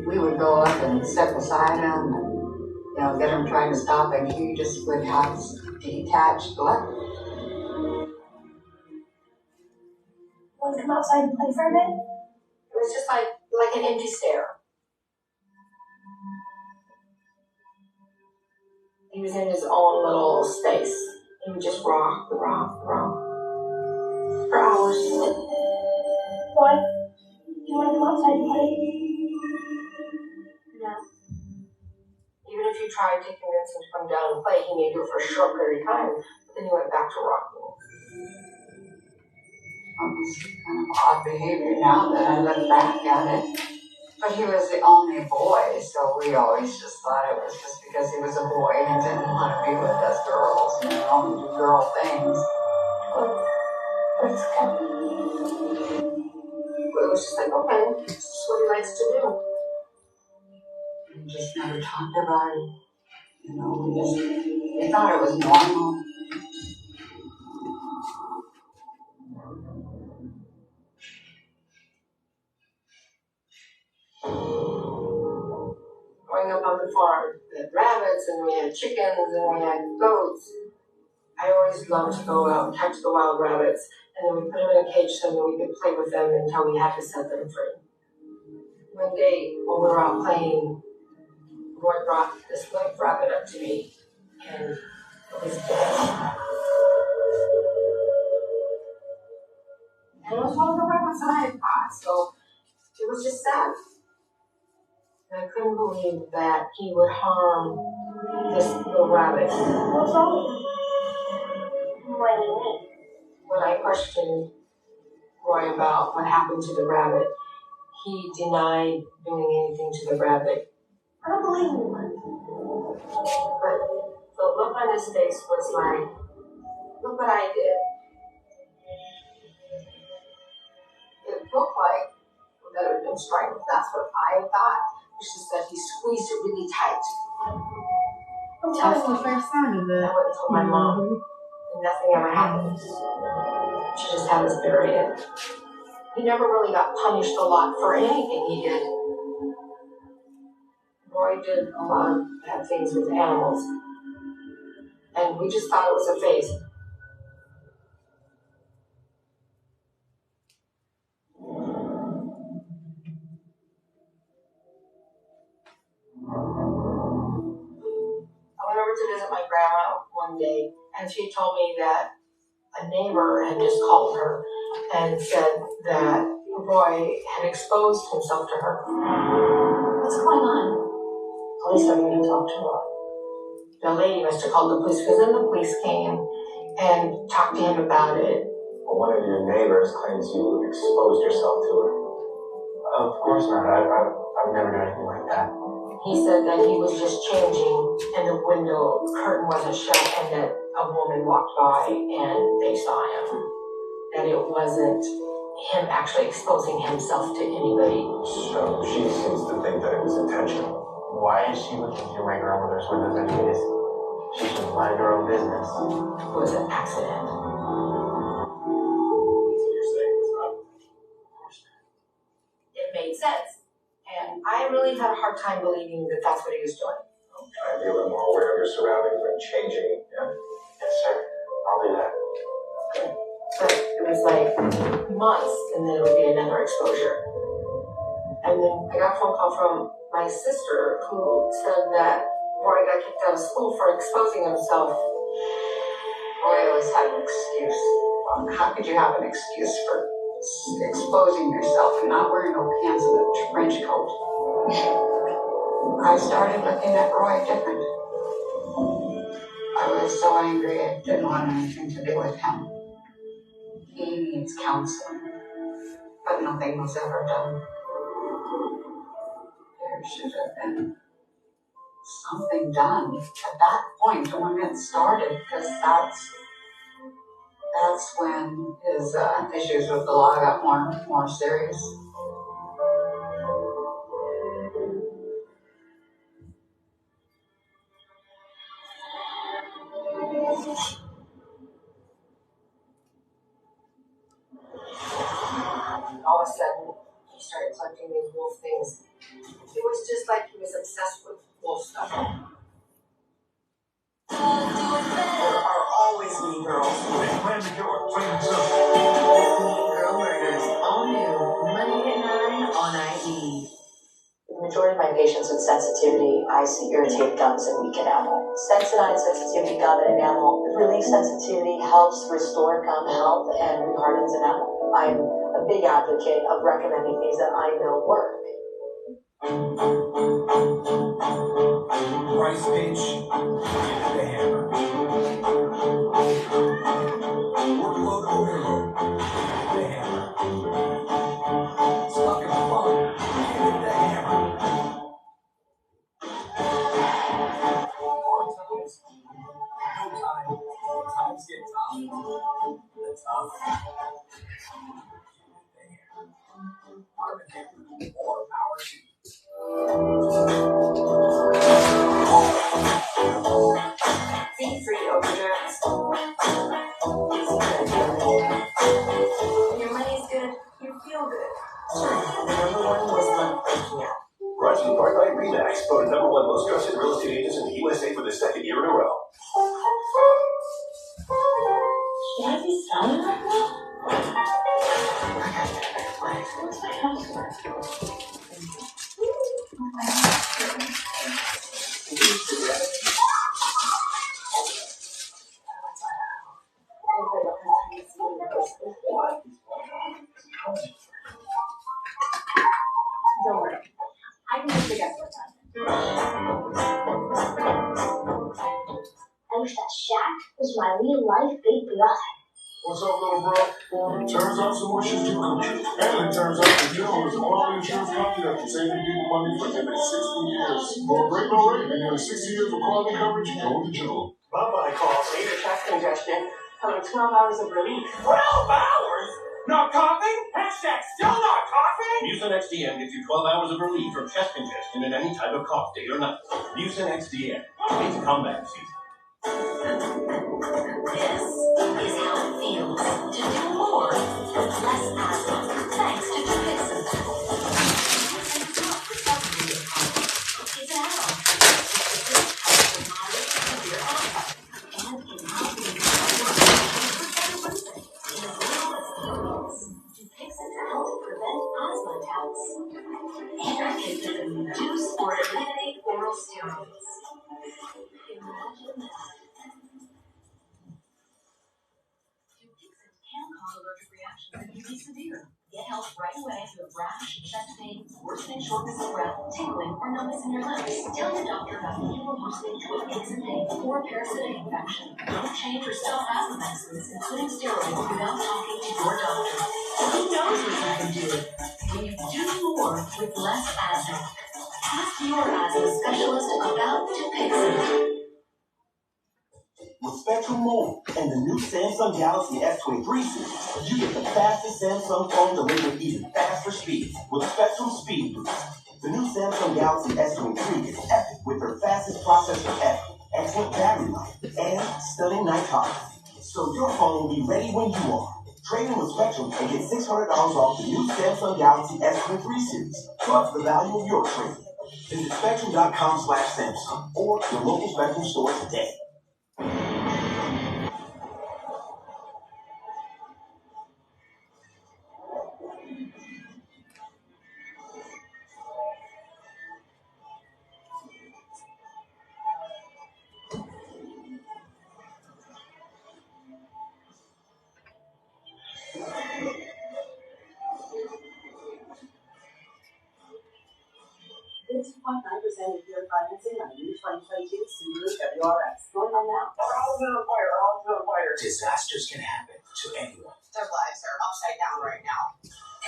Speaker 12: We would go up and step beside him and get him trying to stop, and he just would have detached blood.
Speaker 6: Want to come outside and play for a bit? It was just like an empty stare. He was in his own little space. He would just rock for hours. Why? Do you want to come outside and play? No. Even if you tried to convince him to come down and play, he may do it for a short period of time, but then he went back to rocking.
Speaker 12: It was kind of odd behavior now that I look back at it. But he was the only boy, so we always just thought it was just because he was a boy and didn't want to be with us girls, and do girl things.
Speaker 6: But it's okay. It was just like, okay, this is what he likes to do.
Speaker 12: We just never talked about it. We thought it was normal.
Speaker 6: Growing up on the farm, we had rabbits and we had chickens and we had goats. I always loved to go out and catch the wild rabbits, and then we put them in a cage so that we could play with them until we had to set them free. One day, when we were out playing, Roy brought this white rabbit up to me, and it was dead. And it was one of the rabbits that I had caught, so it was just sad. And I couldn't believe that he would harm this little rabbit. What's wrong with him? What do you mean? When I questioned Roy about what happened to the rabbit, he denied doing anything to the rabbit. I don't believe him. But the look on his face was like, look what I did. It looked like that it had been strangled. That's what I thought. It's just that he squeezed it really tight.
Speaker 4: That's the first sign of it.
Speaker 6: I went and told my mom, and nothing ever happened. She just had us bury it. He never really got punished a lot for anything he did. Roy did a lot of bad things with animals, and we just thought it was a phase. I went over to visit my grandma one day, and she told me that a neighbor had just called her and said that Roy had exposed himself to her. What's going on? Police are going to talk to her. The lady must have called the police, because then the police came and talked to him about it.
Speaker 10: Well, one of your neighbors claims you exposed yourself to her. Of course not. I've never done anything like that.
Speaker 6: He said that he was just changing and the window curtain wasn't shut and that a woman walked by and they saw him. That it wasn't him actually exposing himself to anybody.
Speaker 10: So she seems to think that it was intentional. Why is she looking through my grandmother's windows anyways? She should mind her own business.
Speaker 6: It was an accident.
Speaker 10: So you're saying it's not intentional?
Speaker 6: It made sense. And I really had a hard time believing that that's what he was doing.
Speaker 10: I'm trying to be a little more aware of your surroundings when changing. Yeah? Yes, sir. I'll do that.
Speaker 6: Okay. But it was like months, and then it would be another exposure. And then I got a phone call from my sister who said that Roy got kicked out of school for exposing himself.
Speaker 12: Roy always had an excuse. Well, how could you have an excuse for exposing yourself and not wearing no pants and a trench coat? I started looking at Roy different. I was so angry I didn't want anything to do with him. He needs counseling, but nothing was ever done. There should have been something done at that point when it started, because that's when his issues with the law got more serious.
Speaker 6: All of a sudden, he started collecting these wolf things. It was just like he was obsessed with wolf stuff.
Speaker 5: sensitivity, I see irritated gums and weak enamel. Sensodyne sensitivity gum and enamel. Relief sensitivity helps restore gum health and rehardens enamel. I'm a big advocate of recommending things that I know work.
Speaker 7: Price pinch, give it the hammer. Workload overload, give it the hammer. Stuck in the funk, give it the hammer. Hard times, no time. Times get tough. The tough. Give it the hammer. Arm and hammer, or power to.
Speaker 6: Fee-free overdrafts. Easy credit. When your money's good, you feel good. The number one was love breaking out.
Speaker 7: Brought to you by Remax, voted number one most trusted real estate agents in the USA for the second year in a row.
Speaker 6: Should I be selling right now? What's my password? Don't worry. I can make the guess what time.
Speaker 13: I wish that Shaq was my real life big brother.
Speaker 7: What's up, little bro? Turns out some wishes do come true. And it turns out that General is a quality insurance company that can save people money for nearly 60 years. For a great low rate and nearly 60 years of quality coverage, go to General.
Speaker 5: Bye-bye calls, major chest congestion, coming 12 hours of relief.
Speaker 3: 12 hours? Not coughing? Hashtag still not coughing?
Speaker 10: Mucinex DM gives you 12 hours of relief from chest congestion and any type of cough, day or night. Mucinex DM. It's comeback season.
Speaker 6: This is how it feels to do more with less asthma, thanks to Dupixent. It's not recovery of asthma. It's an add-on. Dupixent helps with moderate to severe asthma, and it helps with better breathing in as little as 3 weeks. Dupixent helps prevent asthma attacks, and it can reduce or eliminate oral steroids. Imagine that. Dupixent can cause allergic reactions that can be severe. Get help right away if you have rash, chest pain, worsening shortness of breath, tingling, or numbness in your lips. Tell your doctor about feeling worsening joint aches and pain or parasitic infection. Don't change or stop asthma medicines, including steroids, without talking to your doctor. Who knows what you can do when you do more with less asthma? Ask your asthma specialist about Dupixent.
Speaker 7: With Spectrum Mobile and the new Samsung Galaxy S23 series, you get the fastest Samsung phone delivering even faster speeds with Spectrum Speed Boost. The new Samsung Galaxy S23 is epic with their fastest processor ever, excellent battery life, and stunning night talk. So your phone will be ready when you are. Trade in with Spectrum and get $600 off the new Samsung Galaxy S23 series, plus the value of your trade. Visit Spectrum.com/Samsung or your local Spectrum store today.
Speaker 5: Get 2.9% of your financing on a new 2022 Subaru WRX. Going on now.
Speaker 7: Our house is on fire. Our house is on fire. Disasters can happen to anyone.
Speaker 6: Their lives are upside down right now.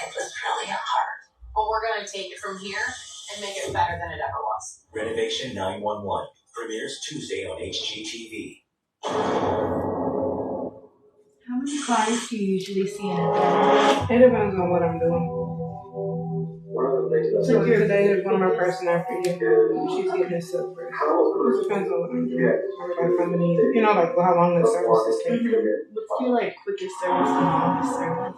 Speaker 6: It was really hard. But we're going to take it from here and make it better than it ever was.
Speaker 7: Renovation 911 premieres Tuesday on HGTV.
Speaker 4: How many clients do you usually see in a day?
Speaker 1: It depends on what I'm doing. So today there's one more person after you. She's getting this silver. It depends on what I'm doing. Everybody coming in. You know, like how long the services take.
Speaker 4: What's your like quickest service and longest service?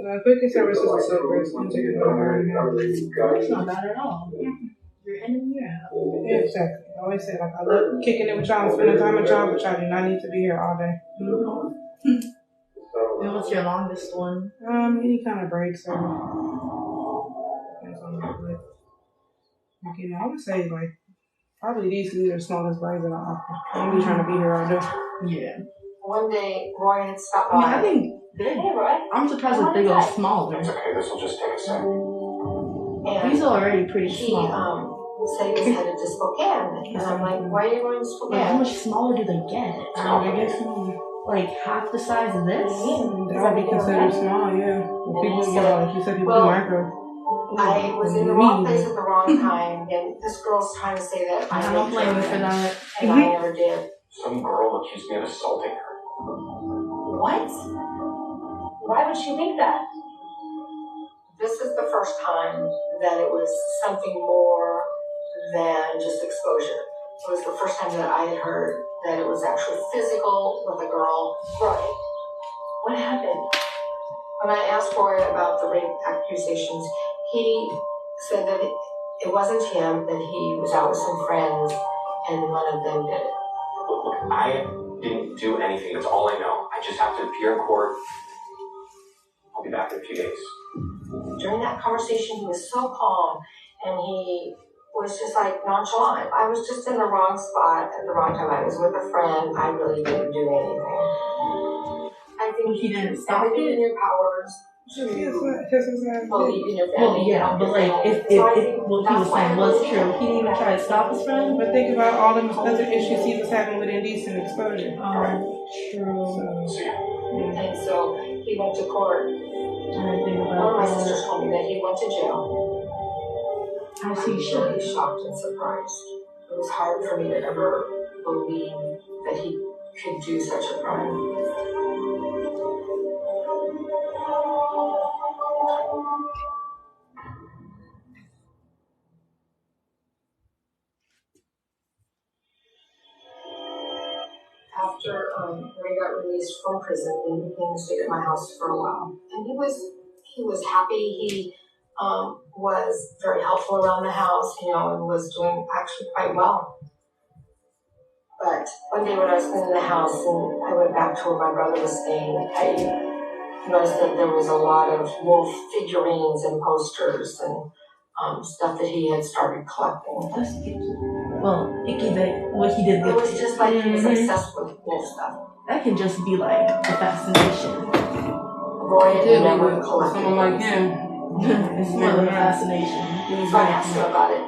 Speaker 1: The quickest service is a silver. It's going to take about an hour and a half.
Speaker 4: That's not bad at all. You're in and you're out.
Speaker 1: Yeah, exactly. I always say, like, I love kicking it with y'all and spending time with y'all, but y'all do not need to be here all day.
Speaker 4: And what's your longest one?
Speaker 1: Any kind of break service. Depends on what it is. Like, you know, I would say like probably these two are the smallest braids that I offer. I don't be trying to be here all day.
Speaker 4: Yeah.
Speaker 6: One day, Roy had stopped
Speaker 4: I mean,
Speaker 6: by.
Speaker 4: I think
Speaker 6: Hey, Roy.
Speaker 4: I'm surprised that they go smaller.
Speaker 11: It's okay, this will just take a second.
Speaker 6: And
Speaker 4: These are already pretty
Speaker 6: he
Speaker 4: small.
Speaker 6: said he was headed to Spokane. And I'm like, why are you going to
Speaker 4: Like, how
Speaker 6: Spokane?
Speaker 4: much smaller do they get?
Speaker 1: I guess
Speaker 4: Like half the size of this?
Speaker 1: that would be considered small, yeah. Well, people, you know, like you said, people do micro.
Speaker 6: I was in the wrong place at the wrong time, and this girl's trying to say that
Speaker 4: I don't blame you for that.
Speaker 6: and I never did.
Speaker 11: Some girl accused me of assaulting her.
Speaker 6: What? Why would she think that? This is the first time that it was something more than just exposure. It was the first time that I had heard that it was actually physical with a girl. Right. What happened? When I asked Roy about the rape accusations, he said that it wasn't him, that he was out with some friends, and one of them did it.
Speaker 11: Look, I didn't do anything. That's all I know. I just have to appear in court. I'll be back in a few days.
Speaker 6: During that conversation, he was so calm, and he was just like nonchalant. I was just in the wrong spot at the wrong time. I was with a friend. I really didn't do anything. I think
Speaker 4: He didn't stop
Speaker 6: everything
Speaker 4: it?
Speaker 6: in your powers to believe in your family.
Speaker 4: Well, yeah, but like if what he was saying was true, he didn't even try to stop his friend.
Speaker 1: But think about all the other issues he was having with indecent exposure.
Speaker 4: True.
Speaker 6: And so he went to court.
Speaker 4: I didn't think
Speaker 6: One of
Speaker 4: about
Speaker 6: my
Speaker 4: that.
Speaker 6: sisters told me that he went to jail.
Speaker 4: As he
Speaker 6: I was
Speaker 4: should.
Speaker 6: really shocked and surprised. It was hard for me to ever believe that he could do such a crime. After Ray got released from prison, he came and stayed at my house for a while, and he was happy. He was very helpful around the house, you know, and was doing actually quite well. But one day when I was cleaning the house and I went back to where my brother was staying, I noticed that there was a lot of wolf figurines and posters and stuff that he had started collecting.
Speaker 4: That's well, icky that what he did
Speaker 6: It
Speaker 4: with
Speaker 6: was just like he was obsessed with wolf stuff.
Speaker 4: That can just be like a fascination.
Speaker 6: Roy had never collected
Speaker 1: someone like him.
Speaker 4: It's more of a fascination.
Speaker 6: So I asked him about it.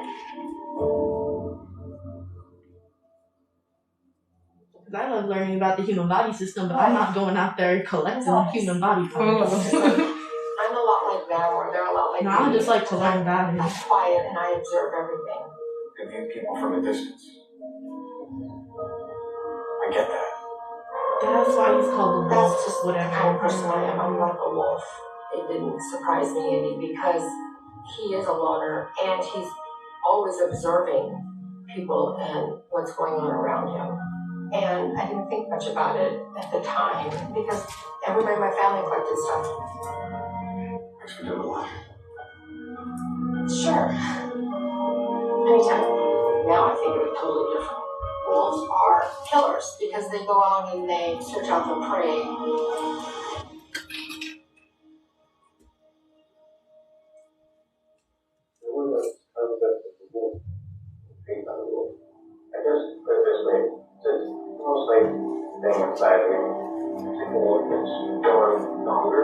Speaker 4: Because I love learning about the human body system, but I'm not going out there collecting human body parts.
Speaker 6: I'm a lot like them, or they're a lot like
Speaker 4: No,
Speaker 6: me.
Speaker 4: I just like to learn about it.
Speaker 6: I'm quiet and I observe everything.
Speaker 11: I view people from a distance. I get that.
Speaker 4: That's why he's called the wolf.
Speaker 6: That's just
Speaker 4: whatever.
Speaker 6: the kind of person I am. I'm like a wolf. It didn't surprise me any because he is a loner and he's always observing people and what's going on around him. And I didn't think much about it at the time because everybody in my family collected stuff.
Speaker 11: Thanks for doing a lot.
Speaker 6: Sure. Anytime. Now I think of it totally different. Wolves are killers because they go out and they search out their prey.
Speaker 11: There was a concept of the wolf, female wolf. I guess put it this way, since mostly being inside of me, take a look at going longer.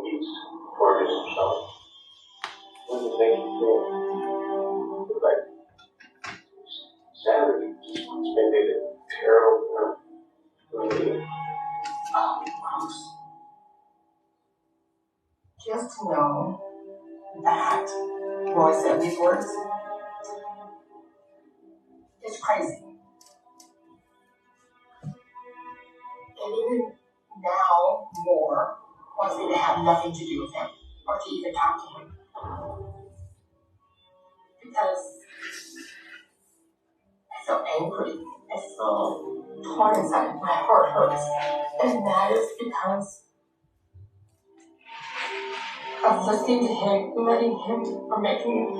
Speaker 11: He's gorgeous himself. What do you think he did? Like savage, just maybe the terrible, maybe.
Speaker 6: Gross. Just to know that Roy said these words, it's crazy. And even now, more wants me to have nothing to do with him or to even talk to him. Because I feel angry. I feel torn inside. My heart hurts. And that is because of listening to him, letting him, or making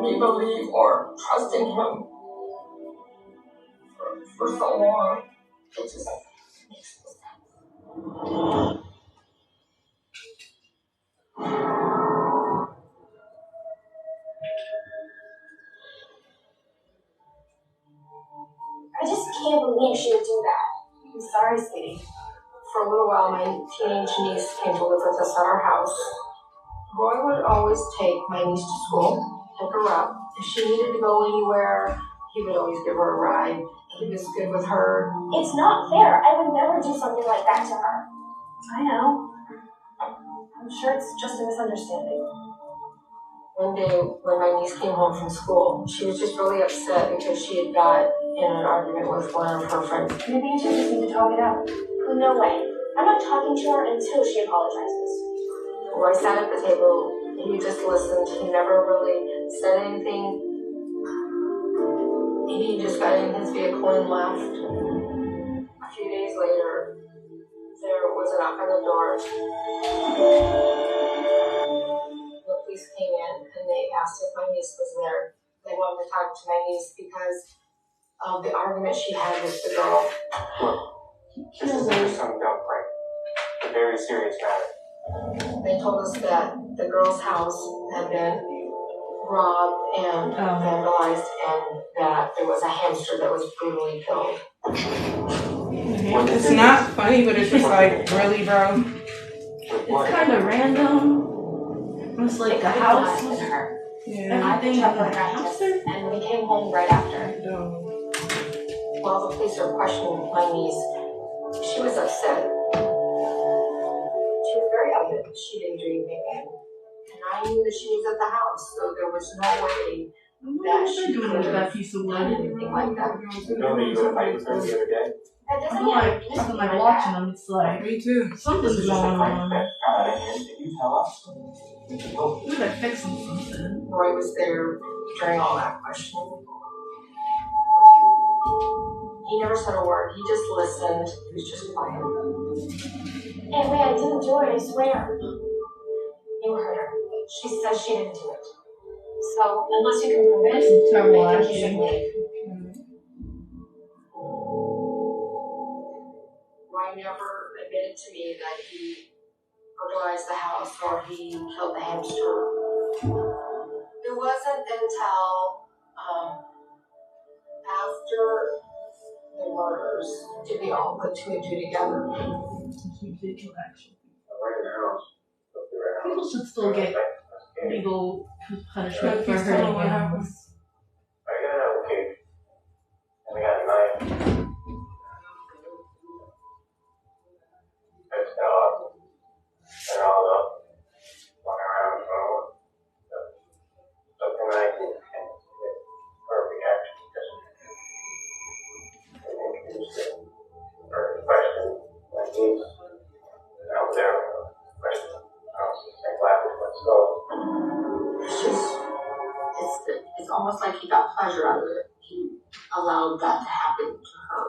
Speaker 6: me believe or trusting him for so long. It just makes no sense.
Speaker 13: can't believe she would do that.
Speaker 6: I'm sorry, sweetie. For a little while, my teenage niece came to live with us at our house. Roy would always take my niece to school, pick her up. If she needed to go anywhere, he would always give her a ride. He was good with her.
Speaker 13: It's not fair. I would never do something like that to her.
Speaker 6: I know. I'm sure it's just a misunderstanding. One day, when my niece came home from school, she was just really upset because she had got in an argument with one of her friends. Maybe you two just need to talk it out.
Speaker 13: No way. I'm not talking to her until she apologizes.
Speaker 6: Roy sat at the table. He just listened. He never really said anything. He just got in his vehicle and left. A few days later, there was a knock on the door. The police came in and they asked if my niece was there. They wanted to talk to my niece because of the argument she had with the girl.
Speaker 11: This is just some dumb prank. A very serious matter.
Speaker 6: They told us that the girl's house had been robbed and vandalized, and that there was a hamster that was brutally killed.
Speaker 1: It's not funny, but it's just like, really, bro?
Speaker 4: It's kind of random. It's like the house was
Speaker 6: And I think I put hamster, and we came home right after. While the police were questioning my niece, she was upset. She was very upset. She didn't do anything, and I knew that she was at the house, so there was no way that she could have done anything like that.
Speaker 11: You know that you had a fight with her the other day?
Speaker 4: I'm like watching them. It's like
Speaker 1: me too.
Speaker 4: Something's going on.
Speaker 11: Did you tell us?
Speaker 4: We're like fixing something.
Speaker 6: Roy was there during all that questioning. He never said a word. He just listened. He was just quiet.
Speaker 13: Aunt Ray, I didn't do it, I swear.
Speaker 6: You heard her. She says she didn't do it. So, unless you can prove it,
Speaker 4: terrible
Speaker 6: I think you should leave. Roy never admitted to me that he burglarized the house or he killed the hamster. It wasn't until after the murders did we all put two and two together.
Speaker 4: People should still get legal punishment for hurting animals.
Speaker 11: I got an apple cake. And I got a knife. It's dog. They're all up. Walking around the phone. Something I can perfect action because they introduced it. Or the question like these. And I was there. Question. I was just saying, let's go.
Speaker 6: It's almost like he got pleasure out of it. He allowed that to happen to her.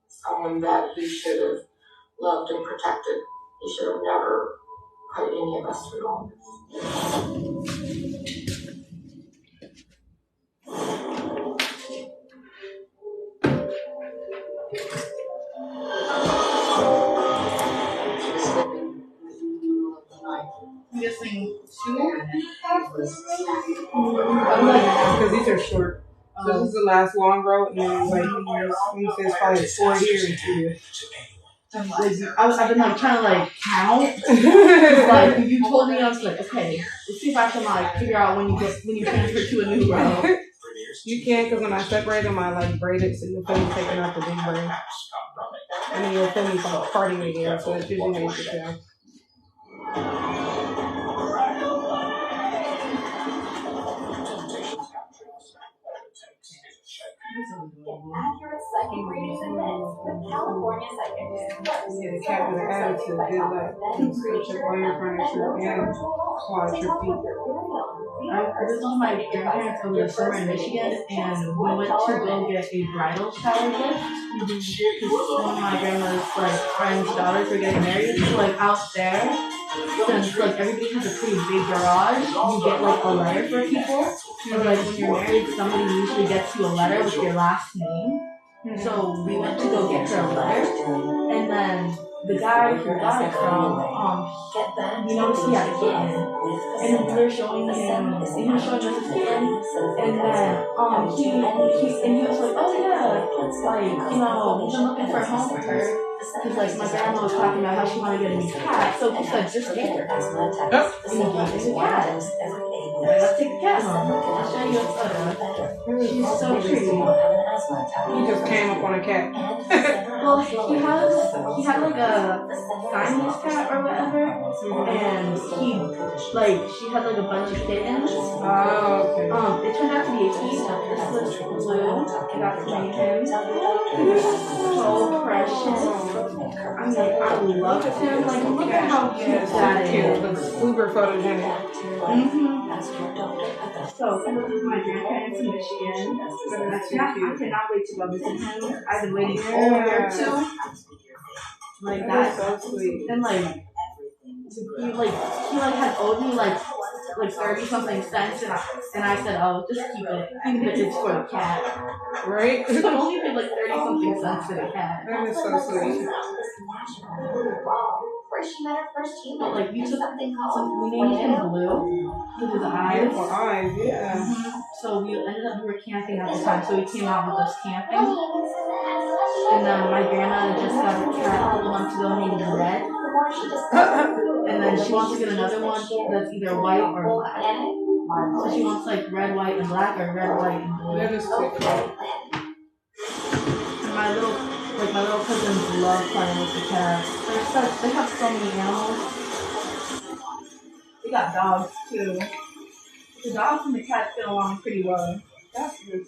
Speaker 6: Someone that he should have loved and protected. He should have never put any of us through all this.
Speaker 4: I'm guessing two?
Speaker 1: Because these are short. So this is the last long row, and then like he says probably 4 years and 2 years.
Speaker 4: I've been like trying to like count. Like if you told me, I was like, okay, let's see if I can like figure out when you transfer to a new row.
Speaker 1: You can, because when I separate them, I like braid it so you'll feel me taking out the big braid. And then you'll feel me parting again, so it's usually makes it down.
Speaker 6: Accurate psychic readings in minutes with California Psychics.
Speaker 1: Yeah, the cat with an attitude, good luck. Check all your furniture and wash your feet.
Speaker 4: I visited my grandparents over the summer in Michigan, and we went to go get a bridal shower gift. Because one of my grandma's like friends' daughters were getting married. So like out there, since like everybody has a pretty big garage, you get like a letter for people. So like when you're married, somebody usually gets you a letter with your last name. So we went to go get her a letter, and then the guy who got it from, we noticed he had a kitten, and we were showing him, and he was showing us his kitten, and then he was like, oh yeah, like, you know, we've been looking for a home for her. Because like my grandma was talking about how she wanted to get a new cat, so he said just get her. Oh, and he gave me the cat. Let's take the cat home. I'll show you a photo. She's so pretty.
Speaker 1: He just came up on a cat.
Speaker 4: Well, he had like a Siamese cat or whatever, and she had like a bunch of kittens.
Speaker 1: Oh, okay.
Speaker 4: It turned out to be a he. This was blue. I got to meet him. He was so precious. I mean, I loved him. Like, look at how cute that is.
Speaker 1: Looks uber photogenic.
Speaker 4: So, I lived with my grandparents in Michigan. I cannot wait to go visit him. I've been waiting for a year or two. Like, that's so sweet. And, he had owed me, like 30-something cents, and I said, oh, just keep it. Even if it's for the cat.
Speaker 1: Right?
Speaker 4: So I only paid, 30-something cents for the cat.
Speaker 1: That is so sweet.
Speaker 4: But, we named him Blue with his eyes.
Speaker 1: Beautiful eyes, yeah.
Speaker 4: So we were camping at the time, so he came out with us camping. And then my grandma just got a cat a couple months ago named Red. And then she wants to get another one that's either white or black. So she wants red, white, and black, or red, white, and blue.
Speaker 1: That is cute.
Speaker 4: And my little cousins love playing with the cats. They have so many animals. They got dogs too. The dogs and the cats get along pretty well.
Speaker 1: That's good.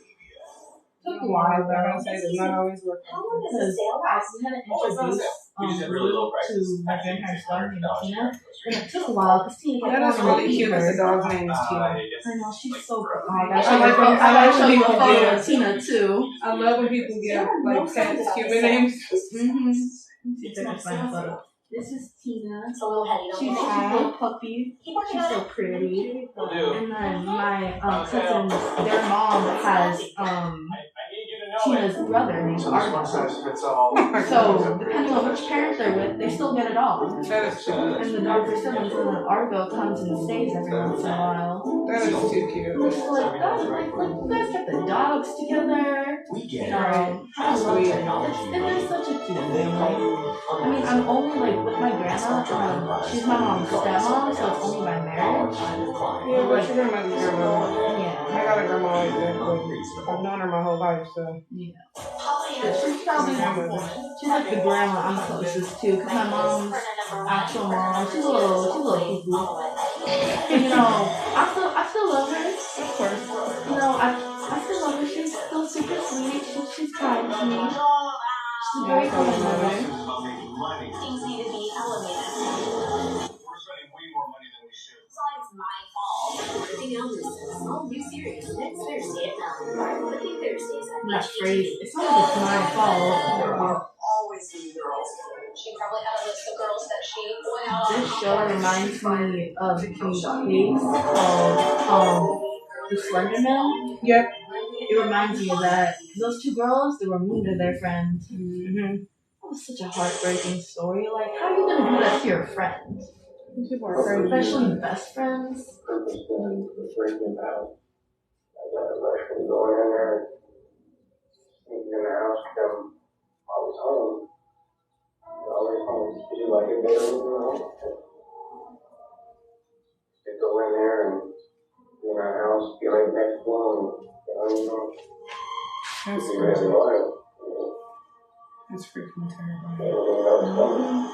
Speaker 4: Took a while though.
Speaker 1: I say does not always work.
Speaker 4: Because we had to introduce Blue to my grandparents' dog named Tina. And it took a while because Tina kept
Speaker 1: That is really cute that the dog's name is Tina.
Speaker 4: I know, she's so good. Oh my gosh,
Speaker 1: I like when people
Speaker 4: photo
Speaker 1: get
Speaker 4: of Tina too.
Speaker 1: I love when people get cats Cuban names.
Speaker 4: This is Tina.
Speaker 6: It's a little heady.
Speaker 4: She's a little puppy. She's so pretty. And then my cousins, their mom has Tina's brother named Argo. So depending on which parent they're with, they still get a dog.
Speaker 1: That is cute.
Speaker 4: And the dogs are siblings, and then Argo comes and stays every once in a while.
Speaker 1: That is too cute.
Speaker 4: And it's you guys kept the dogs together.
Speaker 7: We
Speaker 4: How sweet. And they're such a cute family. I mean, I'm only with my grandma. She's my mom's stepmom, so it's only by marriage.
Speaker 1: Yeah, but your grandmother's grandma.
Speaker 4: Yeah.
Speaker 1: I got a grandma like that. I've known her my whole life, so.
Speaker 4: Yeah. She's like the grandma I'm closest to, because my mom's actual mom, she's a little cuckoo. And I still love her, of course. I still love her. She's still super sweet. She's kind to me. She's a very kind mother.
Speaker 6: Things need to be elevated.
Speaker 3: We're spending way more money than we should.
Speaker 6: It's always my fault. Working illnesses. All new series next Thursday at 9. Working Thursdays at
Speaker 4: That phrase, it's not like it's my fault.
Speaker 12: Always be girls.
Speaker 6: She probably had a list of girls that she went out on.
Speaker 4: This show reminds me of a case called The Slender Man.
Speaker 1: Yep.
Speaker 4: It reminds me of that. Those two girls, they were mean to their friends.
Speaker 1: Mm-hmm.
Speaker 4: That was such a heartbreaking story. Like, how are you going to do that to your friend? Especially best friends.
Speaker 11: Breaking out. I got a rush go in there, sneak in the house, come always home. Always home. Did you like it better when you were home? To go in there and be in our house, be right next to them,
Speaker 1: That's
Speaker 11: be really loyal.
Speaker 1: That's freaking terrible.
Speaker 11: Everything else coming.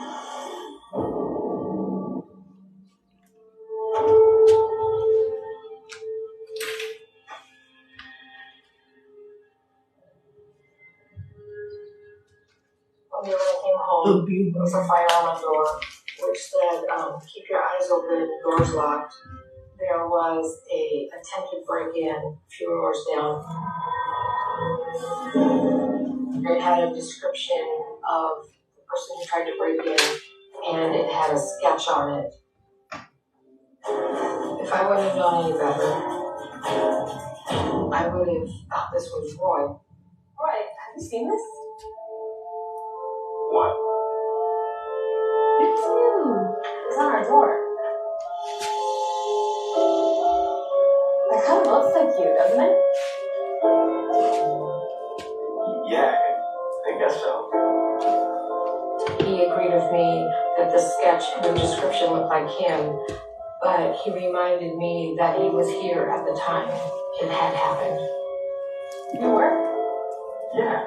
Speaker 12: When I came home, there was a fire on the door, which said, keep your eyes open, doors locked. There was a attempted break-in a few doors down. It had a description of the person who tried to break in, and it had a sketch on it. If I wouldn't have known any better, I would have thought this was Roy.
Speaker 6: Right. Have you seen this?
Speaker 7: What?
Speaker 4: It's you.
Speaker 6: It's on our door. It kind of looks like you, doesn't it?
Speaker 10: Yeah, I guess so.
Speaker 6: He agreed with me that the sketch and the description looked like him, but he reminded me that he was here at the time it had happened. You were?
Speaker 10: Yeah.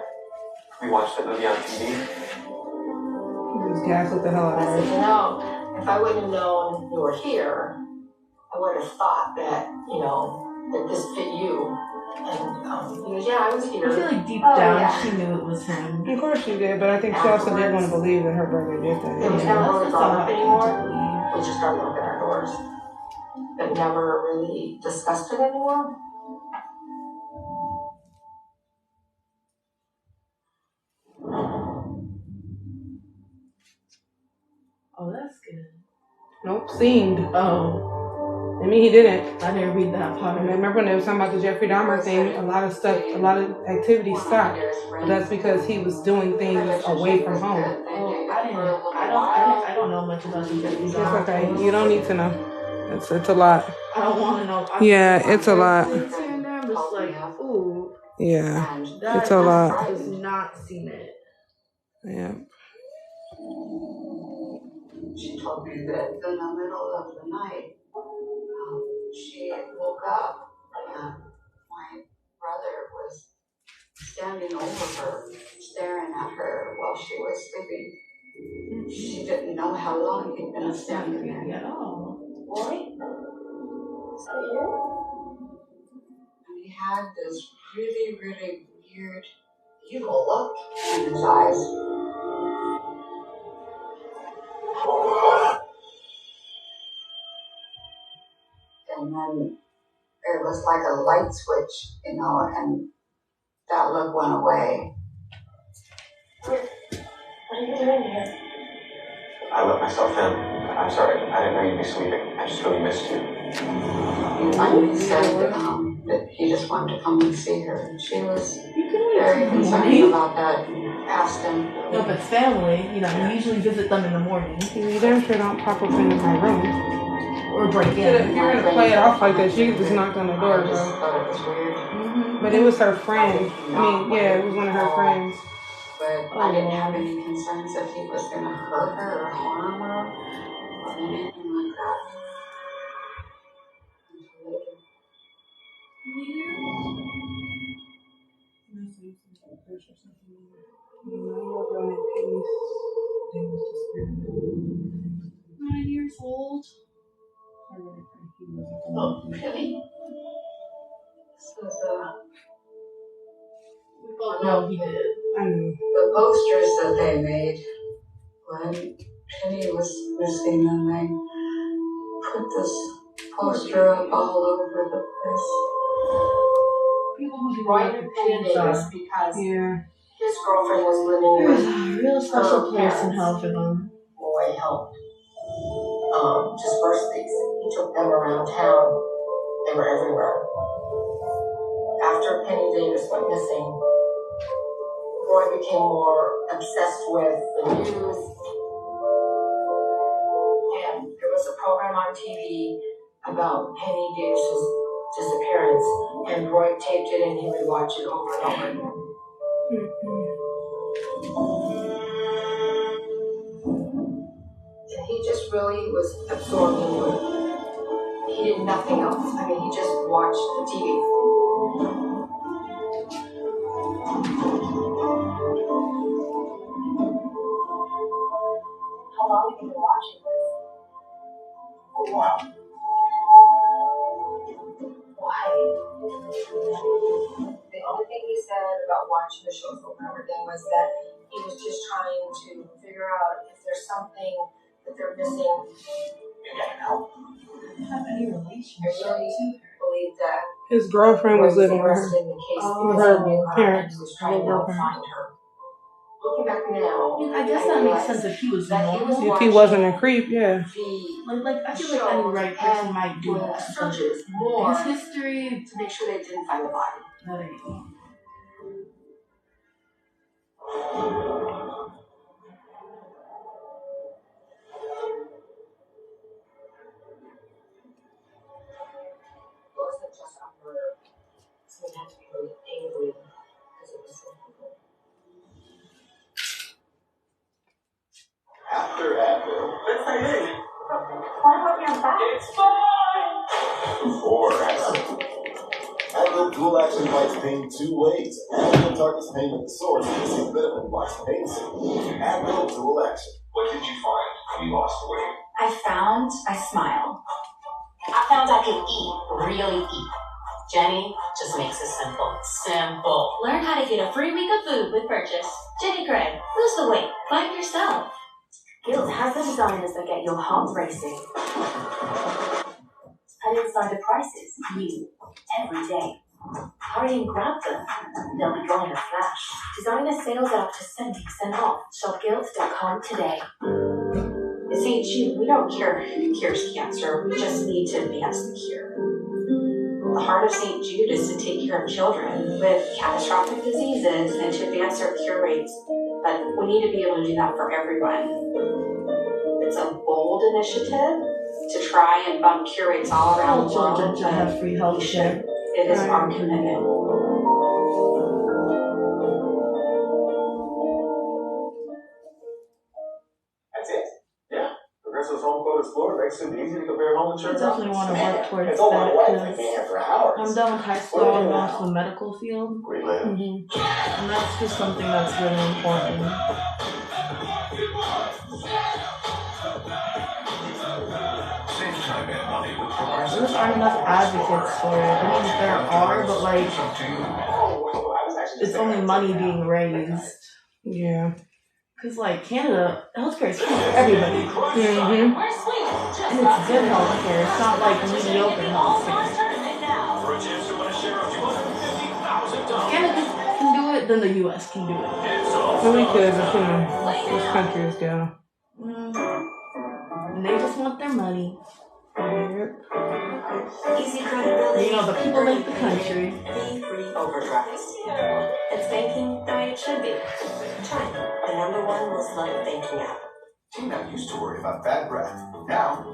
Speaker 10: We watched the movie on TV.
Speaker 1: He just gaslit the hell out
Speaker 6: I
Speaker 1: of
Speaker 6: said,
Speaker 1: her.
Speaker 6: you know, if I wouldn't have known you were here, I would have thought that, you know, that this fit you. And he goes, yeah, I was here.
Speaker 4: I feel like deep down
Speaker 6: yeah.
Speaker 4: she knew it was him.
Speaker 1: Of course she did, but I think she also did want to believe that her brother did that.
Speaker 6: It was
Speaker 1: Yeah.
Speaker 6: never really
Speaker 4: That's
Speaker 6: brought
Speaker 4: all
Speaker 6: up
Speaker 4: I
Speaker 6: anymore.
Speaker 4: can believe.
Speaker 6: We just started looking at our doors, but never really discussed it anymore.
Speaker 4: Oh, that's good.
Speaker 1: Nope, seemed.
Speaker 4: Oh,
Speaker 1: I mean, he didn't.
Speaker 4: I didn't read that part.
Speaker 1: I remember when they were talking about the Jeffrey Dahmer thing, a lot of stuff, a lot of activity stopped. But that's because he was doing things away from home.
Speaker 4: Oh, I don't know much about the Jeffrey
Speaker 1: It's
Speaker 4: Dahmer.
Speaker 1: okay. You don't need to know. It's a lot.
Speaker 4: I don't want to know.
Speaker 1: Yeah, it's a lot.
Speaker 4: I'm just like, ooh.
Speaker 1: Yeah,
Speaker 4: That
Speaker 1: it's a lot.
Speaker 4: has not seen it.
Speaker 1: Yeah.
Speaker 12: She told me that in the middle of the night, she woke up and my brother was standing over her, staring at her while she was sleeping. She didn't know how long he'd been standing there.
Speaker 4: At all.
Speaker 6: Roy? Is that you?
Speaker 12: And he had this really, really weird, evil look in his eyes. And then it was like a light switch, you know, and that look went away.
Speaker 6: What are you doing here?
Speaker 10: I let myself in. I'm sorry. I didn't know you'd be sleeping. I just really missed you.
Speaker 12: He finally said that he just wanted to come and see her. And she was very concerned about that and asked him.
Speaker 4: No, if it's family, you know, you usually visit them in the morning.
Speaker 1: You damn sure don't pop up into my room.
Speaker 4: Or break in.
Speaker 1: If you're gonna play it off like that, she could just knock on the door,
Speaker 12: I just
Speaker 1: bro.
Speaker 12: thought it was weird.
Speaker 1: But it was her friend. I mean, yeah, it was one of her friends.
Speaker 12: But I didn't have any concerns that he was going to hurt her or harm her or anything like that. Until later.
Speaker 4: Nine years old.
Speaker 12: Oh, really? So
Speaker 4: No, he did.
Speaker 12: the posters that they made when Penny was missing, and they put this poster up all over the place.
Speaker 4: People who
Speaker 6: Roy knew Penny Davis because his girlfriend was living
Speaker 4: There's
Speaker 6: with
Speaker 4: a real special
Speaker 6: her
Speaker 4: place in
Speaker 6: parents.
Speaker 4: hell for them.
Speaker 6: Roy helped disperse these. He took them around town. They were everywhere. After Penny Davis went missing, Roy became more obsessed with the news. And there was a program on TV about Penny Davis's disappearance, and Roy taped it and he would watch it over and over again. And he just really was absorbed into it. He did nothing else. I mean, he just watched the TV. How long have you been watching this?
Speaker 10: For a while.
Speaker 6: Why? The only thing he said about watching the shows over and over again was that he was just trying to figure out if there's something that they're missing.
Speaker 10: Maybe I can help.
Speaker 4: Have any relationship
Speaker 6: I really believe that
Speaker 1: His girlfriend was living with her.
Speaker 6: arrested in the case
Speaker 1: With
Speaker 6: because
Speaker 1: her
Speaker 6: he knew her and
Speaker 1: parents.
Speaker 6: he was trying to help find her. Looking back now,
Speaker 4: I guess that makes sense if he was normal.
Speaker 1: If he wasn't a creep, yeah.
Speaker 4: Like I feel like any right person might do that.
Speaker 6: Searches more
Speaker 4: His history
Speaker 6: to make sure they didn't find the body.
Speaker 4: That ain't.
Speaker 7: action fights pain two ways. Advil targets pain at the source and acetaminophen blocks pain signal. Advil dual action.
Speaker 3: What did you find when you lost the weight?
Speaker 6: I found I smile. I found I could eat, really eat. Jenny just makes it simple. Simple. Learn how to get a free week of food with purchase. Jenny Craig, lose the weight. Find yourself. Guild has the designers that get your heart racing. And inside the prices, you, every day. Hurry and grab them. They'll be gone in a flash. Designer sales are up to 70% off. Shop guild.com today. At St. Jude, we don't cure who cures cancer. We just need to advance the cure. The heart of St. Jude is to take care of children with catastrophic diseases and to advance their cure rates. But we need to be able to do that for everyone. It's a bold initiative to try and bump cure rates all around the world.
Speaker 4: Children should have free health care.
Speaker 6: It is our commitment.
Speaker 7: That's it. Yeah. Progressive's home quote explorer makes it easy to compare home
Speaker 4: I
Speaker 7: insurance.
Speaker 4: definitely want to work towards
Speaker 7: It's all my
Speaker 4: that
Speaker 7: wife
Speaker 4: because
Speaker 7: thinking here for hours.
Speaker 4: I'm done with high school. I'm going to the medical field.
Speaker 7: Great live.
Speaker 4: And that's just something that's really important.
Speaker 3: Save time and money with
Speaker 4: There just aren't enough advocates for it. I mean, there are, but like, it's only money being raised.
Speaker 1: Yeah.
Speaker 4: Because, like, Canada, healthcare is free for everybody.
Speaker 1: Mm-hmm.
Speaker 4: And it's good healthcare. It's not like mediocre healthcare.
Speaker 3: For a chance to win a share of $250,000.
Speaker 4: If Canada can do it, then the US can do it.
Speaker 1: So we could, but this country is down.
Speaker 4: And they just want their money.
Speaker 1: Yep.
Speaker 6: Easy credibility.
Speaker 4: You know, the people make the country.
Speaker 6: Fee-free overdrafts. It's banking the way it should be. Chime, the #1 most loved banking app.
Speaker 7: Tina used to worry about bad breath. Now,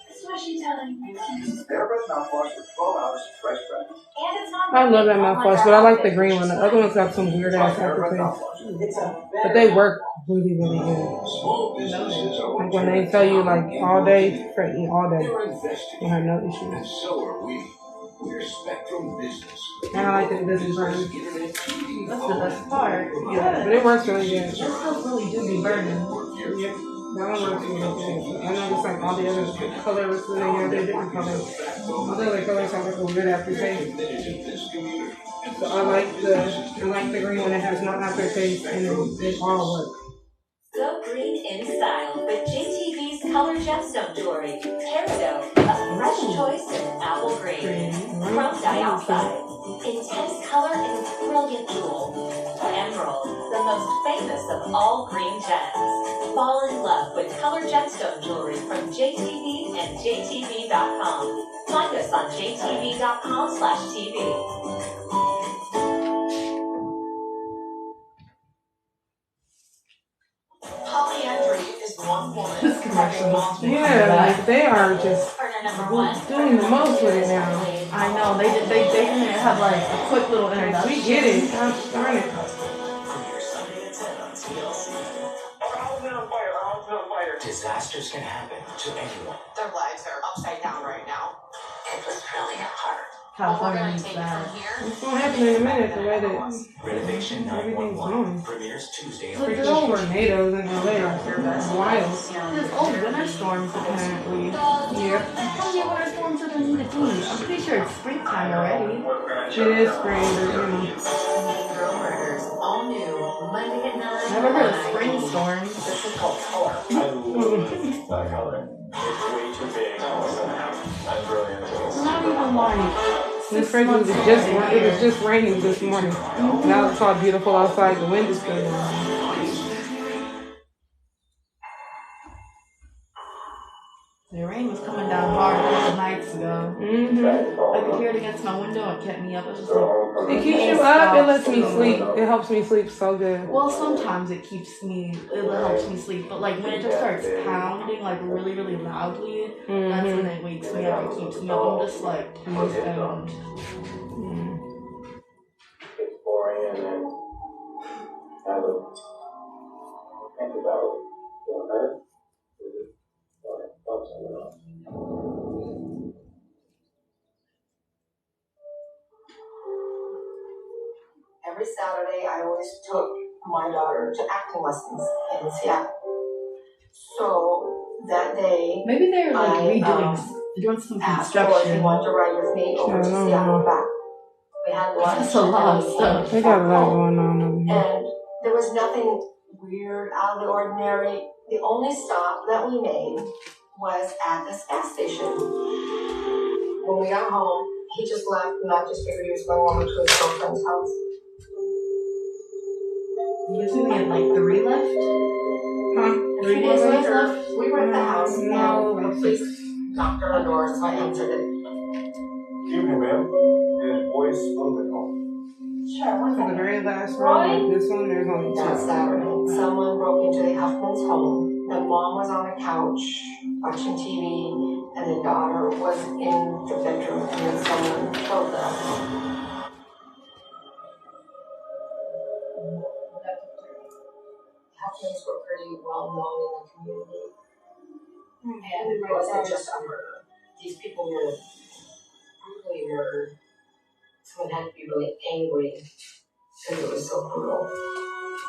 Speaker 6: This is what she's telling me.
Speaker 11: TheraBreath mouthwash for 12 hours of fresh breath.
Speaker 6: And it's not.
Speaker 1: I love that mouthwash, but I like the green one. The other one's got some weird ass aftertaste. But they work really, really good.
Speaker 3: Small businesses are
Speaker 1: Like when they tell you like all day, for eat all day,
Speaker 3: They're investing.
Speaker 1: you have no
Speaker 3: And
Speaker 1: issues.
Speaker 3: so are we. We're Spectrum Business.
Speaker 1: And I like that this is burning.
Speaker 3: Internet TV.
Speaker 4: That's the best part.
Speaker 1: Yeah, but it works really good.
Speaker 4: That stuff really do be burning.
Speaker 1: Yep. That one works really good. I know just like all the other colors in there, they're different colors. All the other colors have like a weird aftertaste. So I like the green one that has no aftertaste and it all works.
Speaker 6: Go green in style with JTV's color gemstone jewelry. Peridot, a fresh choice in apple green. Chrome dioxide, intense color in a brilliant jewel. Emerald, the most famous of all green gems. Fall in love with color gemstone jewelry from JTV and JTV.com. Find us on JTV.com/TV.
Speaker 8: Polyandry is one woman
Speaker 4: This commercial was
Speaker 1: Yeah, like they are just
Speaker 6: Partner #1.
Speaker 1: doing the most with it now.
Speaker 4: I know, they didn't have like a quick little introduction.
Speaker 1: We get it. Gosh darn it.
Speaker 7: premiere Sunday at 10 on TLC.
Speaker 3: Our house is on fire. Our house is on fire.
Speaker 7: Disasters can happen to anyone.
Speaker 8: Their lives are upside down right now.
Speaker 7: It was really hard.
Speaker 4: California needs that.
Speaker 1: It's gonna happen in a minute the way that
Speaker 7: Renovation
Speaker 1: everything's
Speaker 7: 911
Speaker 1: going.
Speaker 7: premieres Tuesday.
Speaker 1: But there are tornadoes in LA. Wild.
Speaker 4: There's old winter storms apparently.
Speaker 1: Yep.
Speaker 4: How many winter storms are there need to be? I'm pretty sure it's springtime already.
Speaker 1: It is spring, but you know.
Speaker 6: Girl Murders, all new, Monday at 9.
Speaker 4: Never heard of spring storms.
Speaker 6: This is called Color.
Speaker 7: I love that color. It's way too big. I'm brilliant.
Speaker 4: It's not even like
Speaker 1: This crazy was it was just raining this morning. Now it's all beautiful outside. The wind is still blowing.
Speaker 4: the rain was coming down hard a couple nights ago. I could hear it against my window. It kept me up. It was just like,
Speaker 1: It keeps you up. It lets me sleep. It helps me sleep so good.
Speaker 4: well, sometimes it helps me sleep, but like when it just starts pounding like really, really loudly, that's when it wakes me up and keeps me up. I'm just like stoned.
Speaker 11: It's boring and then have a think about what hurt. Help someone else.
Speaker 6: every Saturday I always took my daughter to acting lessons in Seattle. So that day,
Speaker 4: maybe they're like
Speaker 6: doing
Speaker 4: some
Speaker 6: asked her if she
Speaker 4: construction.
Speaker 6: wanted to ride with me over to Seattle and back. We had lunch.
Speaker 4: That's a lot of stuff.
Speaker 1: They got a lot going on over here.
Speaker 6: And there was nothing weird, out of the ordinary. The only stop that we made was at this gas station. When we got home, he just left, and I just figured he was going over to his girlfriend's house.
Speaker 4: You think we had like 3 left?
Speaker 1: Huh?
Speaker 6: A few days later, we were at the house, and the police knocked on the door, so I answered it.
Speaker 11: Evening, ma'am. Is Boyce Spoon at home?
Speaker 6: Sure, one
Speaker 1: For the
Speaker 6: second.
Speaker 1: very last row, like this one, there's only
Speaker 6: That
Speaker 1: 2.
Speaker 6: Saturday, someone broke into the Huffman's home. The mom was on the couch watching TV, and the daughter was in the bedroom, and then someone killed them. Huffmans were pretty well known in the community, and it wasn't just a murder. These people were brutally murdered. Someone had to be really angry because it was so brutal.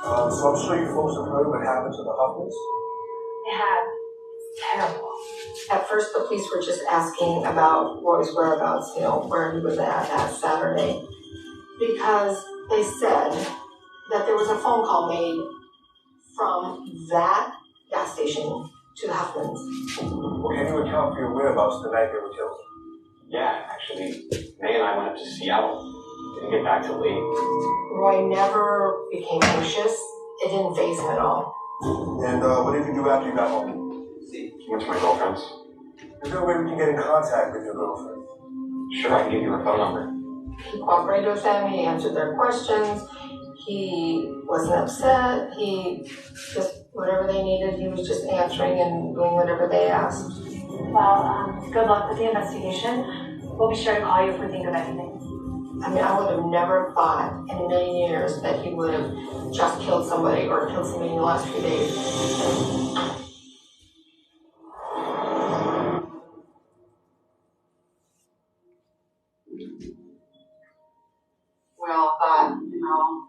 Speaker 11: So I'm sure you folks have heard what happened to the Huffmans.
Speaker 6: It had terrible. At first, the police were just asking about Roy's whereabouts, where he was at that Saturday, because they said that there was a phone call made from that gas station to the Huffmans.
Speaker 11: Well, can you account for your whereabouts the night they were killed?
Speaker 10: Yeah, actually, May and I went up to Seattle. Didn't get back till late.
Speaker 6: Roy never became anxious. It didn't faze him at all.
Speaker 11: And what did you do after you got home?
Speaker 10: Went to my girlfriend's.
Speaker 11: Is there a way we can get in contact with your girlfriend?
Speaker 10: Sure, I can give you her phone number.
Speaker 6: He cooperated with them. He answered their questions. He wasn't upset. He just, whatever they needed, he was just answering and doing whatever they asked.
Speaker 14: Well, good luck with the investigation. We'll be sure to call you if we think of anything.
Speaker 6: I mean, I would have never thought in a million years that he would have just killed somebody or killed somebody in the last few days.
Speaker 12: We all thought,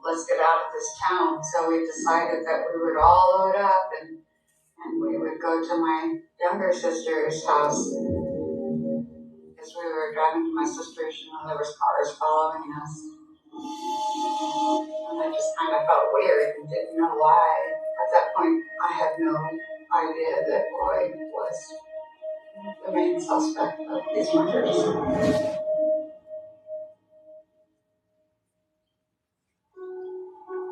Speaker 12: let's get out of this town. So we decided that we would all load up and we would go to my younger sister's house. As we were driving to my sister's, there was cars following us. And I just kind of felt weird and didn't know why. At that point, I had no idea that Roy was the main suspect of these murders.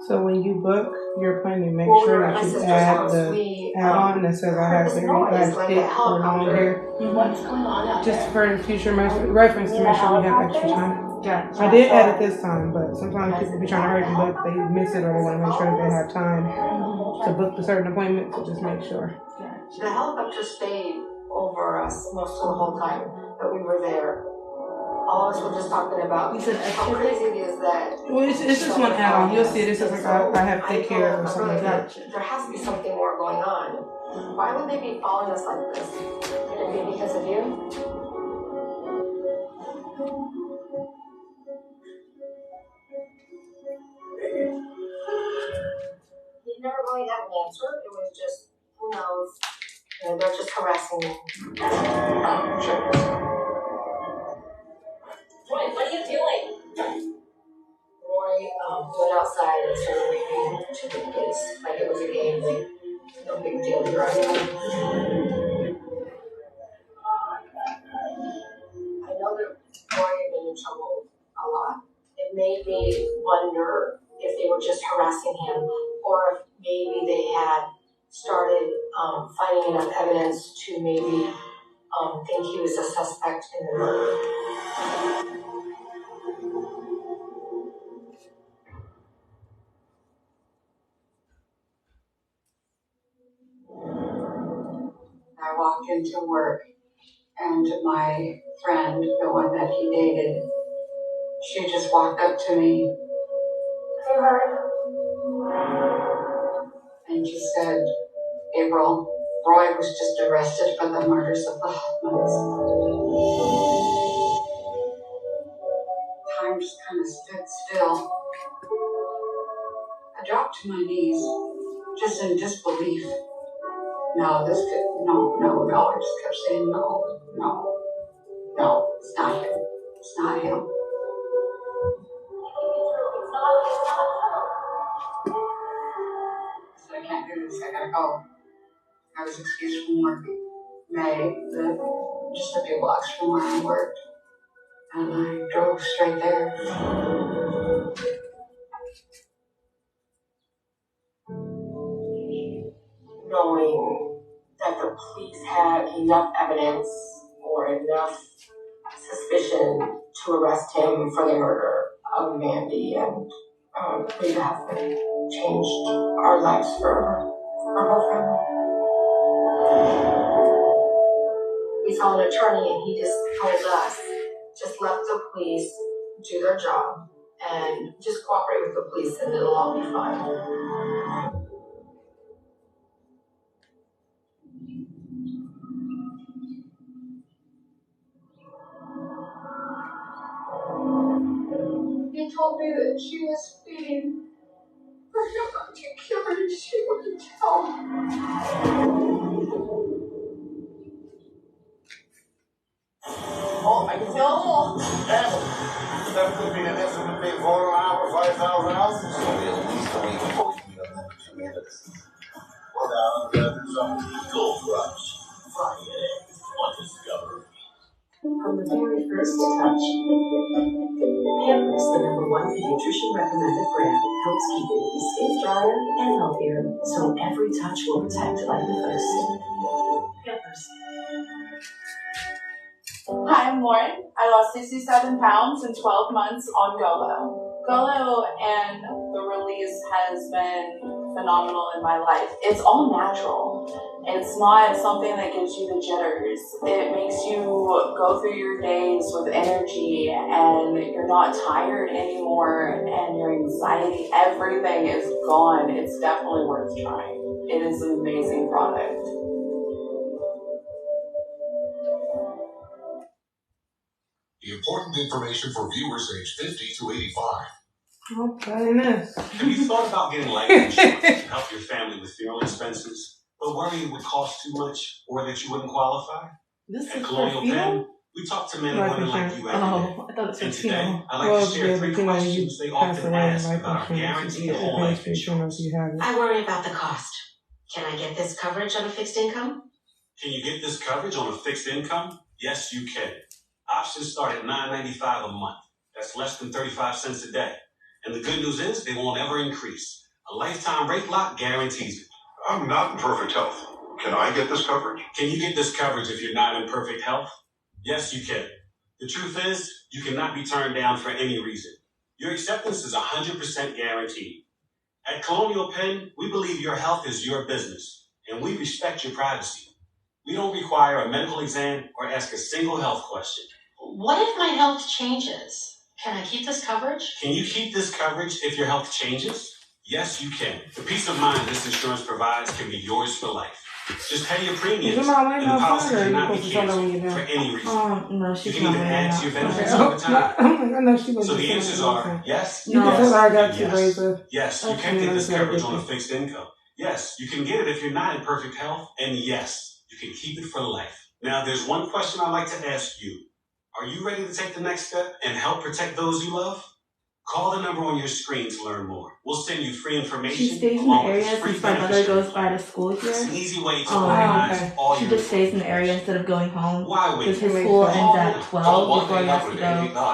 Speaker 1: So when you book your appointment, make sure that you add the add-on that says I have very thick or long hair.
Speaker 14: What's going on out
Speaker 1: Just for future reference to make sure we have extra time.
Speaker 14: Yeah.
Speaker 1: I did add it this time, but sometimes people be trying to hurry and book, they miss it or they want to make sure that they have time to book the certain appointment, so just make sure.
Speaker 6: The helicopter stayed over us most of the whole time that we were there. All of us were just talking about how crazy it is that.
Speaker 1: Well, it's just one add-on. You'll see it. It says like I have thick hair or something like that.
Speaker 6: There has to be something more going on. Why would they be following us like this? Could it be because of you? He never really had an answer. It was just, who knows? They're just harassing me.
Speaker 14: Roy, what are you doing?
Speaker 6: Roy went outside and started reading to the kids like it was a game. Like, no big deal. Right? I know that Roy had been in trouble a lot. It made me wonder if they were just harassing him or if maybe they had started finding enough evidence to maybe think he was a suspect in the murder.
Speaker 12: I walked into work, and my friend, the one that he dated, she just walked up to me.
Speaker 14: You heard?
Speaker 12: And she said, April, Roy was just arrested for the murders of the Hoffmans. Time just kind of stood still. dropped to my knees, just in disbelief. No, this could, no. I just kept saying no, it's not him. It's not him. I said, I can't do this, I gotta go. I was excused from work. Just a few blocks from where I worked. And I drove straight there.
Speaker 5: Knowing that the police had enough evidence or enough suspicion to arrest him for the murder of Mandy, and we have changed our lives forever. Our whole family. We saw an attorney and he just told us, just let the police do their job and just cooperate with the police and it'll all be fine. He told me that she was pleading for him not to kill her and she wouldn't tell.
Speaker 3: Oh, I can tell. That could be an estimate being voted on for 5,000 ounces. So at least a week before we meet up in 2 minutes. Well, there's some gold rush. Friday on Discovery.
Speaker 6: From the very first touch, Pampers, the #1 pediatrician recommended brand, helps keep baby's skin drier and healthier, so every touch will protect like the first. Pampers.
Speaker 15: Hi, I'm Lauren. I lost 67 pounds in 12 months on Golo. Golo and the release has been phenomenal in my life. It's all natural. It's not something that gives you the jitters. It makes you go through your days with energy and you're not tired anymore and your anxiety, everything is gone. It's definitely worth trying. It is an amazing product.
Speaker 7: The important information for viewers aged 50 to 85.
Speaker 1: Okay, this.
Speaker 16: Have you thought about getting life insurance to help your family with funeral expenses, but worrying it would cost too much or that you wouldn't qualify? At Colonial Penn, we talk to men and women like you every day.
Speaker 4: I thought it was
Speaker 16: And today, I'd like to share 3 questions they often ask about our guaranteed whole life insurance.
Speaker 6: I worry about the cost. Can I get this coverage on a fixed income?
Speaker 16: Can you get this coverage on a fixed income? Yes, you can. Options start at $9.95 a month. That's less than 35 cents a day. And the good news is they won't ever increase. A lifetime rate lock guarantees it.
Speaker 7: I'm not in perfect health. Can I get this coverage?
Speaker 16: Can you get this coverage if you're not in perfect health? Yes, you can. The truth is, you cannot be turned down for any reason. Your acceptance is 100% guaranteed. At Colonial Penn, we believe your health is your business, and we respect your privacy. We don't require a medical exam or ask a single health question.
Speaker 6: What if my health changes? Can I keep this coverage?
Speaker 16: Can you keep this coverage if your health changes? Yes, you can. The peace of mind this insurance provides can be yours for life. Just pay your premiums, and the policy cannot be canceled for any reason.
Speaker 4: No,
Speaker 16: You can even add to your benefits over time. So the answers are yes, yes, you can get this coverage on a fixed income. Yes, you can get it if you're not in perfect health, and yes, you can keep it for life. Now, there's one question I'd like to ask you. Are you ready to take the next step and help protect those you love? Call the number on your screen to learn more. We'll send you free information.
Speaker 4: She stays in the area since my mother goes by to school here.
Speaker 16: It's an easy way to organize all
Speaker 4: She
Speaker 16: your
Speaker 4: just stays in the area instead of going home.
Speaker 16: Why wait?
Speaker 4: Because his school ends at 12 before he has to go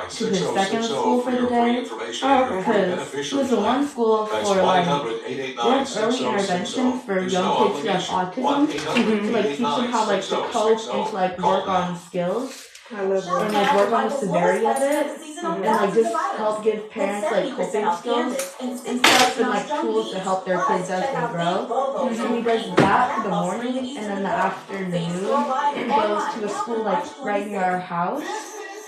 Speaker 4: to his second school for the day. Because he was the one school for like, they have early intervention for young kids who have autism. To like teach them how like to cope and to like work on skills. And like work on the severity of it, and like just help give parents like coping skills and stuff, and like tools to help their kids as they grow. And he does that for the morning, and then in the afternoon he goes to a school like right near our house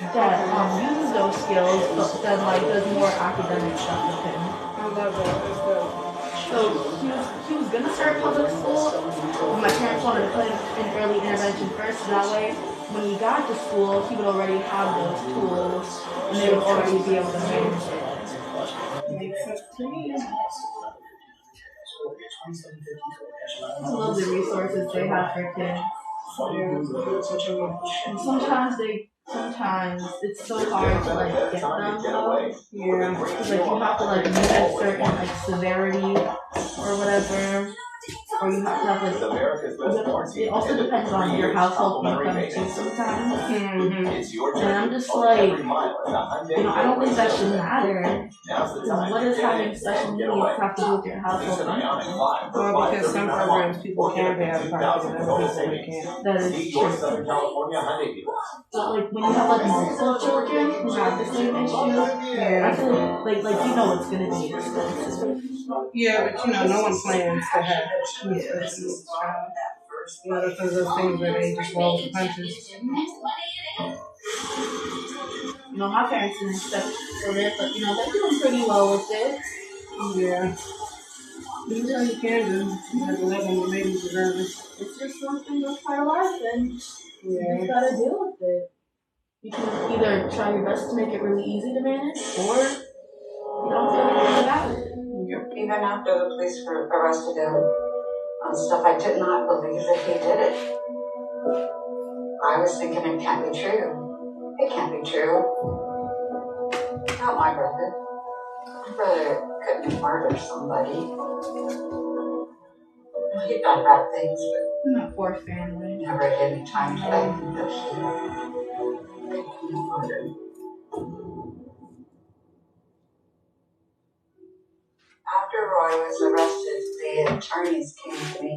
Speaker 4: that uses those skills, but then like does more academic stuff with him.
Speaker 1: I love that.
Speaker 4: So he was gonna start public school, but my parents wanted to put him in early intervention first, so that way when he got to school, he would already have those tools, and they would already be able to manage it.
Speaker 1: Makes sense to me.
Speaker 4: I love the resources they have for kids. And sometimes it's so hard to like get them though. Yeah. Because like you have to like meet a certain like severity or whatever. Or you have to have like, it also depends on your household income too sometimes. Mm-hmm. And I'm just like, I don't think that should matter. Because what does having special needs have to do with your household income?
Speaker 1: Well, because some programs people can pay out of pocket and other people can't.
Speaker 4: That is true. But like when you have like multiple children who have the same issue, I feel like you know it's gonna be expensive.
Speaker 1: Yeah, but no one plans to have a special needs child. That's one of those things where they just roll the punches.
Speaker 4: My parents didn't expect for it, but they're doing pretty well with it.
Speaker 1: Yeah. You know you can do. You have to live on your baby deserve it.
Speaker 4: It's just something that's part of life, and you just gotta deal with it. You can either try your best to make it really easy to manage, or you don't feel anything about it.
Speaker 12: Even after the police arrested him on stuff, I did not believe that he did it. I was thinking it can't be true. It can't be true. Not my brother. My brother couldn't murder somebody. He done bad things, but
Speaker 4: not poor family.
Speaker 12: Never at any time did I think that he could be murdered. After Roy was arrested, the attorneys came to me.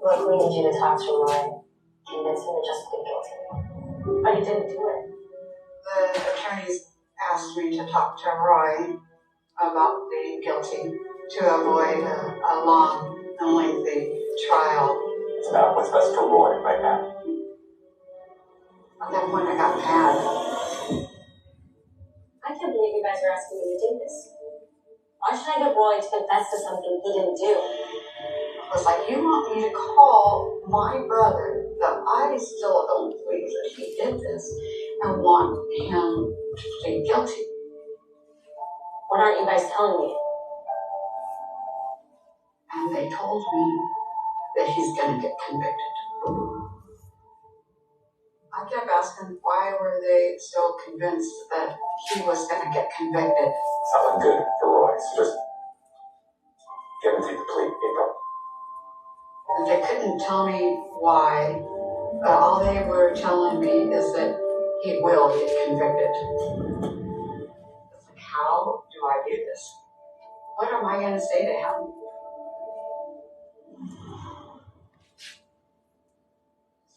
Speaker 13: Look, we need you to talk to Roy. Convince him to just plead guilty. But he didn't do it.
Speaker 12: The attorneys asked me to talk to Roy about being guilty to avoid a long and lengthy trial.
Speaker 10: It's not what's best for Roy right now.
Speaker 12: At that point, I got mad.
Speaker 13: I can't believe you guys are asking me to do this. Why should I get Roy to confess to something he didn't do?
Speaker 12: It was like, you want me to call my brother that I still don't believe that he did this and want him to plead guilty.
Speaker 13: What aren't you guys telling me?
Speaker 12: And they told me that he's going to get convicted. I kept asking, why were they so convinced that he was going to get convicted?
Speaker 10: It's not looking good for Roy, so just get him to the plea, April.
Speaker 12: And they couldn't tell me why. All they were telling me is that he will get convicted. It's like, how do I do this? What am I going to say to him?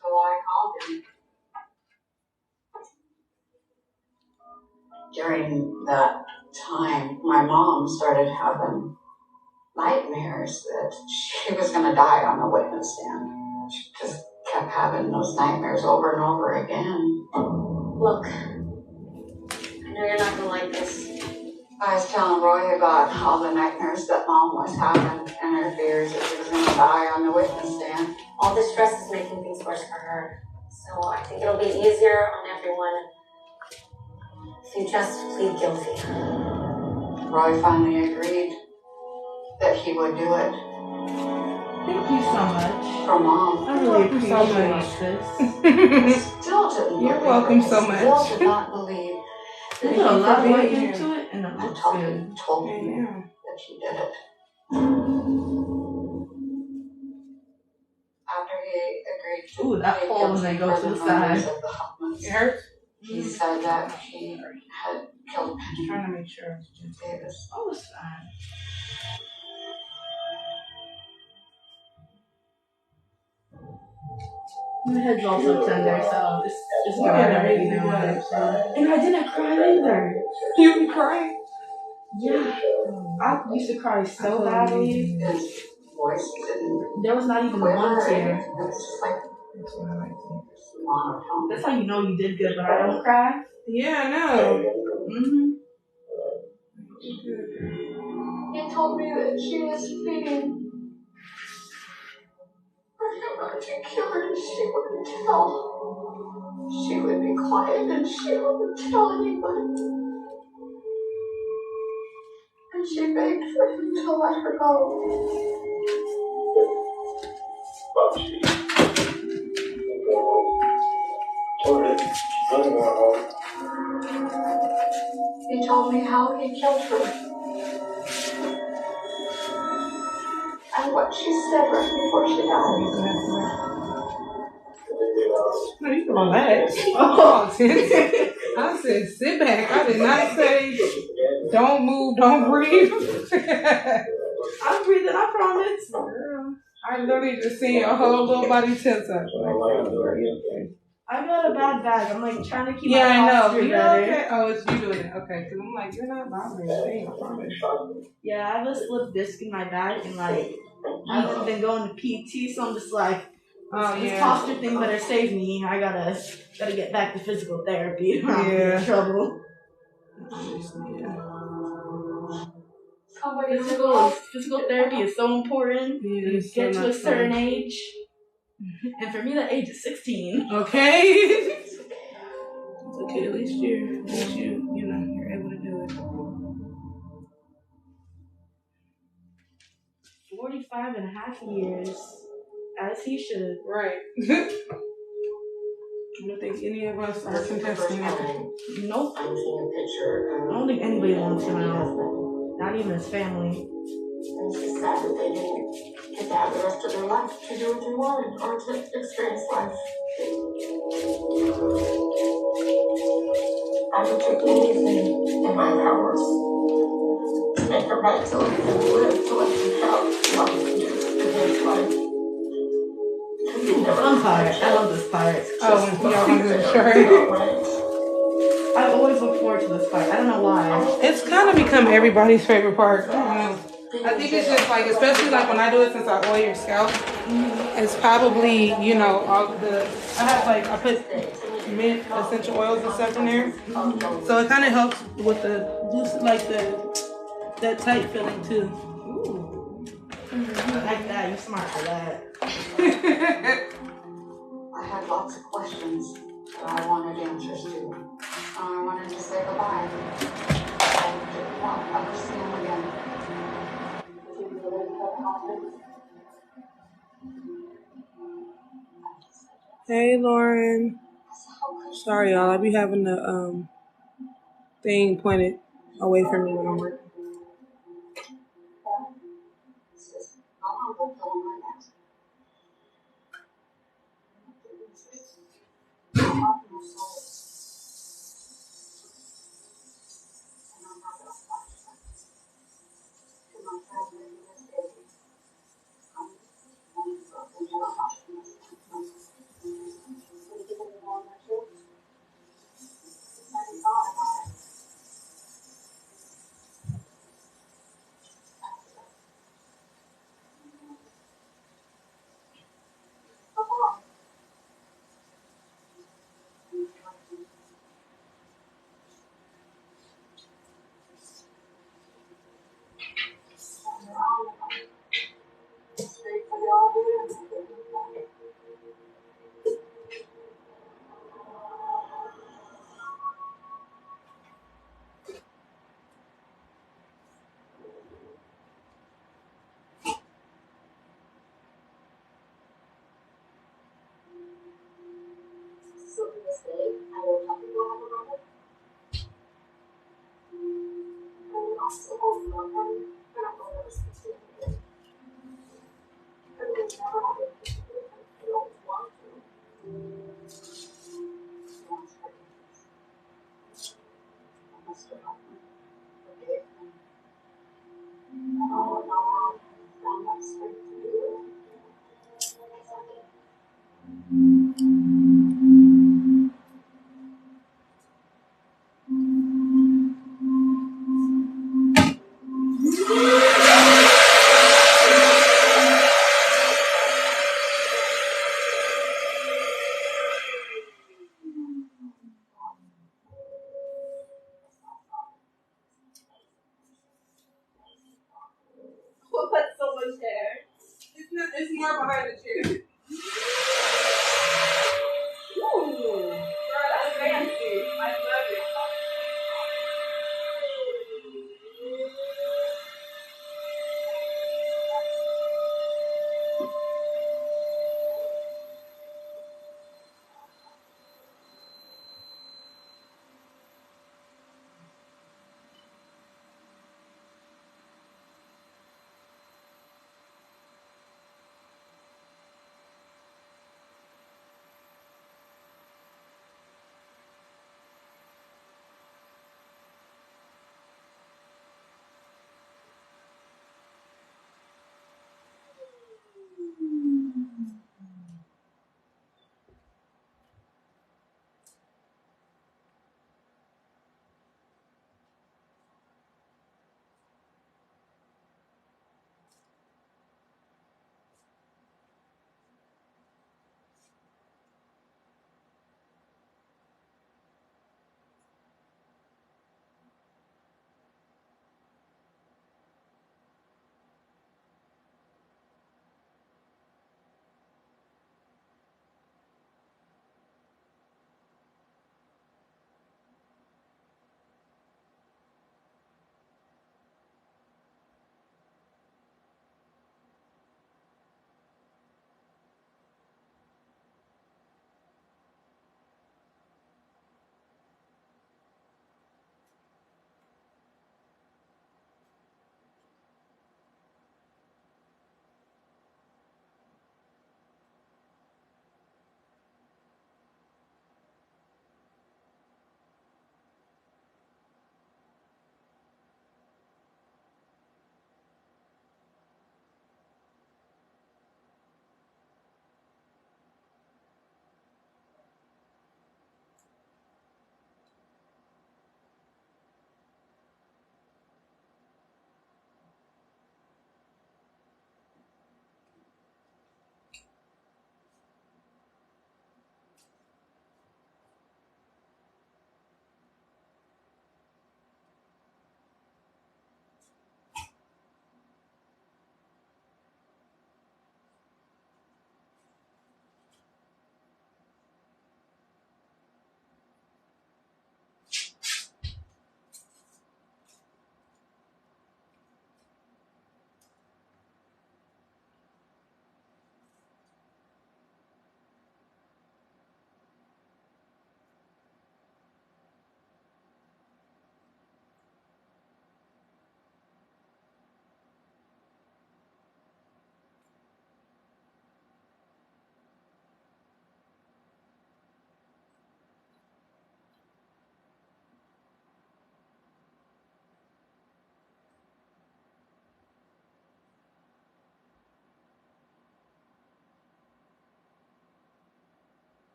Speaker 12: So I called him. During that time, my mom started having nightmares that she was going to die on the witness stand. She just kept having those nightmares over and over again.
Speaker 13: Look, I know you're not going to like this.
Speaker 12: I was telling Roy about all the nightmares that Mom was having and her fears that she was going to die on the witness stand.
Speaker 13: All this stress is making things worse for her. So I think it'll be easier on everyone if you just plead guilty.
Speaker 12: Roy finally agreed that he would do it.
Speaker 4: Thank you so much.
Speaker 12: For Mom.
Speaker 4: I really appreciate this.
Speaker 12: I still didn't
Speaker 1: You're welcome so much.
Speaker 12: I still did not believe
Speaker 4: They put a lot of work into it, and it looks good.
Speaker 12: Told me that she did it. After he agreed to
Speaker 4: ooh, that hole when they go to the side.
Speaker 1: It hurts?
Speaker 12: He said that he had killed
Speaker 1: I'm trying to make sure it's
Speaker 12: Davis.
Speaker 4: Oh, it's fine. My head's also tender, so it's hard already now. And I didn't cry either.
Speaker 1: You didn't cry?
Speaker 4: Yeah. I used to cry so badly.
Speaker 12: His voice didn't.
Speaker 4: There was not even one tear.
Speaker 12: It was just like,
Speaker 1: That's what I like to.
Speaker 4: That's how you know you did good, but I don't cry.
Speaker 1: Yeah, I know.
Speaker 4: Mm-hmm.
Speaker 12: He told me that she was pleading for him not to kill her, and she wouldn't tell. She would be quiet and she wouldn't tell anybody.
Speaker 5: And she begged for him to let her go.
Speaker 11: But she told her she couldn't go home.
Speaker 5: He told me how he killed her. And what she said right before she died.
Speaker 1: No, you can relax. Oh, I said sit back. I did not say don't move, don't breathe.
Speaker 4: I'm breathing, I promise.
Speaker 1: Girl, I literally just seen your whole little body tense up.
Speaker 4: I got a bad bag. I'm like trying to keep
Speaker 1: I
Speaker 4: my
Speaker 1: know.
Speaker 4: posture
Speaker 1: You
Speaker 4: better.
Speaker 1: okay? Oh, it's you doing it. Okay, because I'm like, you're not bothering me. I promise.
Speaker 4: Yeah, I have a slip disc in my back, and like I haven't been going to PT, so I'm just like, this posture thing better save me. I gotta get back to physical therapy. Or I'll be in trouble. Physical therapy is so important. You get to a certain age, and for me, that age is 16.
Speaker 1: Okay. It's okay. At least you're able to do it.
Speaker 4: 45 and a half years, as he should.
Speaker 1: Right. I don't think any of us are contesting it.
Speaker 4: Nope.
Speaker 5: I'm seeing a picture.
Speaker 4: I don't think anybody wants him out. Not even his family.
Speaker 5: And it's sad that they didn't get to have the rest of their life to do what they wanted or to experience life. I would do anything in my power to make her right, to let them live, to let them have life in his life.
Speaker 4: I'm tired. I love this part.
Speaker 1: Oh, y'all want to do the shirt?
Speaker 4: I always look forward to this part. I don't know why.
Speaker 1: It's kind of become everybody's favorite part. I don't know. I think it's just like, especially like when I do it since I oil your scalp, it's probably, all the, I put mint essential oils and stuff in there. So it kind of helps with the loose, like that tight feeling too.
Speaker 4: Ooh. I like that. You're smart for that.
Speaker 5: I had lots of questions that I wanted answers to. I wanted to say goodbye. I didn't want to ever see him again.
Speaker 1: Hey, Lauren. Sorry, y'all. I be having the thing pointed away from me when I'm working.
Speaker 5: So to this day, I will tell people I have a brother. I will also hold on him, and I will never speak to him again. I will never have a peace with him. I don't want to. I must have forgave him. I don't know how I found that strength to do it.
Speaker 4: That's so much hair.
Speaker 1: It's more behind the chair.
Speaker 4: Ooh. Girl, that's fancy. I love it.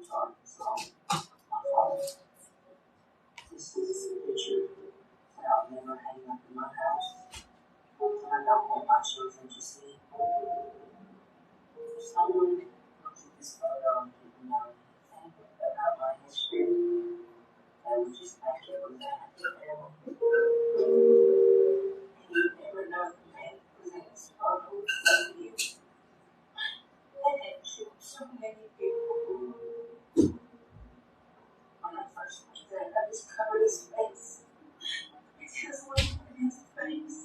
Speaker 12: time. So, my father, this is a picture that I'll never hang up in my house. And I don't want my children to see. If someone looks at this photo and didn't know anything about my history, I would just think it was a happy family. And you'd never know the man who was in this photo was somebody else. And had killed so many people. When I first looked at it, I just covered his face. Because looking at his face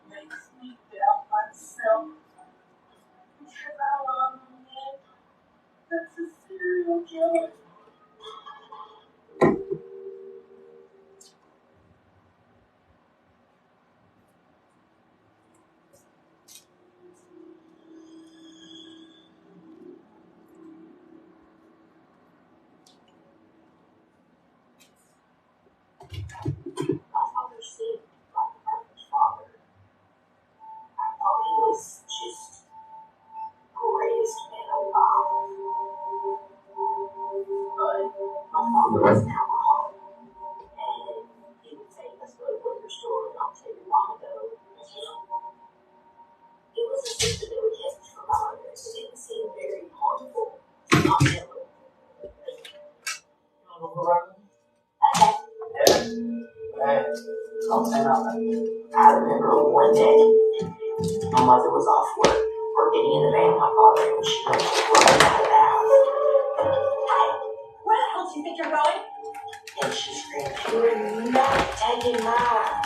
Speaker 12: makes me doubt myself. Because I love a man that's a serial killer. My father seemed like a perfect father. I thought he was just the greatest man alive. But my father was an alcoholic. And he would take us to the liquor store and I'll take mom to go. It was a system that we kept from our others. It didn't seem very harmful. Not really. You want to go around? Okay. Yeah. Hey, don't say nothing. I remember one day, my mother was off work. We're getting in the van with my father, and she went running out of the house. Hey, where the hell do you think you're going? And she screamed, "You're not taking mine.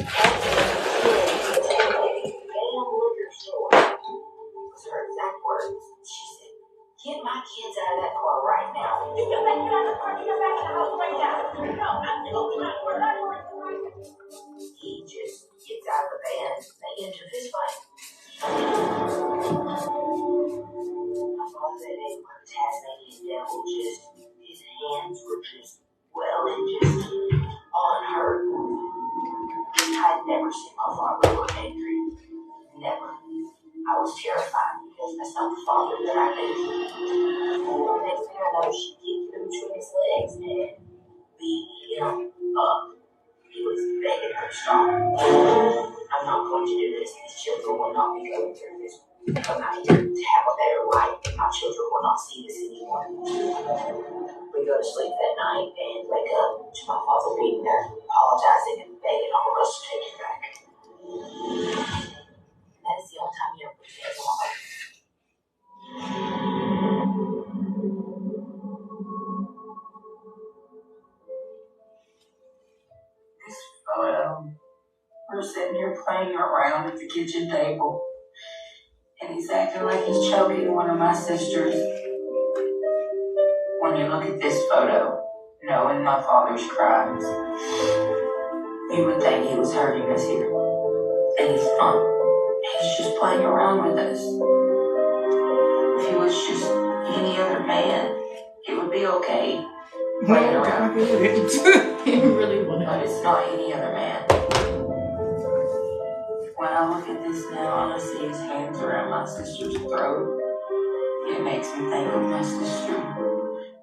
Speaker 12: That's the kids to take a damn liquor store." Was her exact words. She said, "Get my kids out of that car right now." If you make it out of the car, you're back in the house right now. No, absolutely not. We're not going to. He just gets out of the van. They get into his fight. My father said they were a Tasmanian devil. Just his hands were just and just on her. I'd never seen my father look angry. Never. I was terrified because that's not the father that I knew. The next thing I know, she kicked him between his legs and beat him up. He was begging her to stop. I'm not going to do this. These children will not be going through this. Come out here to have a better life. My children will not see this anymore. We go to sleep that night and wake up to my father being there, apologizing and begging all of us to take it back. That is the only time he ever put his hands on my life. This photo, we're sitting here playing around at the kitchen table, and he's acting like he's choking one of my sisters. When you look at this photo, knowing my father's crimes, you would think he was hurting us here. And he's not. He's just playing around with us. If he was just any other man, it would be okay playing around. He really would. But it's not any other man. When I look at this now and I see his hands around my sister's throat, it makes me think of my sister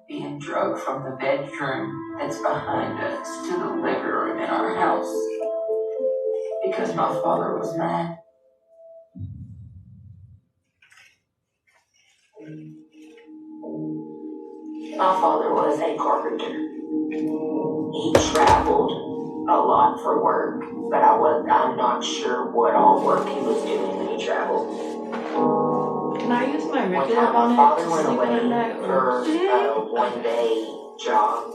Speaker 12: being drugged from the bedroom that's behind us to the living room in our house because my father was mad. My father was a carpenter. He traveled a lot for work, but I'm not sure what all work he was doing when he traveled.
Speaker 4: Can I use my regular
Speaker 12: My
Speaker 4: bonnet
Speaker 12: father
Speaker 4: to
Speaker 12: went
Speaker 4: sleep
Speaker 12: away
Speaker 4: in that?
Speaker 12: for a one-day job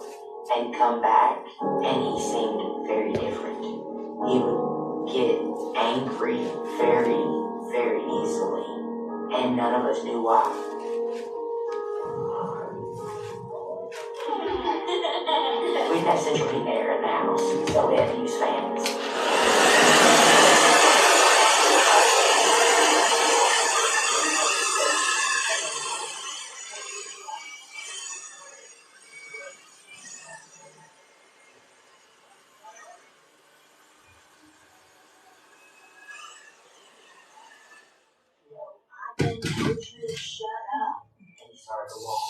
Speaker 12: and come back, and he seemed very different. He would get angry very, very easily, and none of us knew why. We didn't have central heat air in the house, so we had to use fans. I told you to shut up. And he started to walk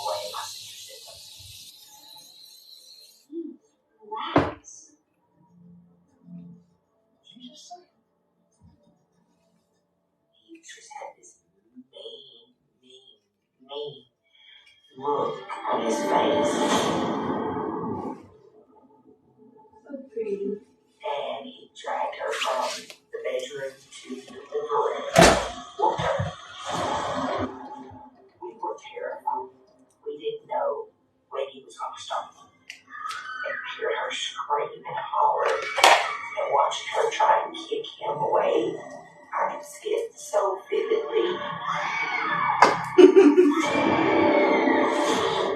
Speaker 8: look on his face.
Speaker 4: So pretty.
Speaker 8: And he dragged her from the bedroom to the living room. We were terrified. We didn't know when he was going to start. And heard her scream and holler and watching her try and kick him away. I could see it so vividly.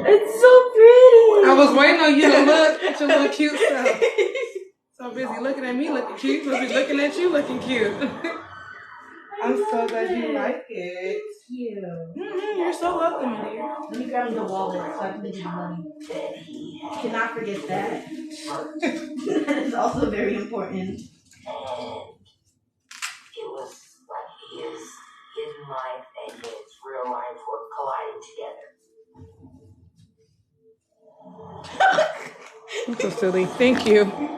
Speaker 4: It's so pretty.
Speaker 1: I was waiting on you to look at your little cute self. So busy looking at me looking cute. You'll be looking at you looking cute. I'm so glad you like it.
Speaker 4: Cute.
Speaker 1: You're so welcome, my dear.
Speaker 4: Let me grab the wallet so I can give you the money. Cannot forget that. That is also very important.
Speaker 8: And it was like his hidden life and his real life were colliding together.
Speaker 1: I'm so silly. Thank you.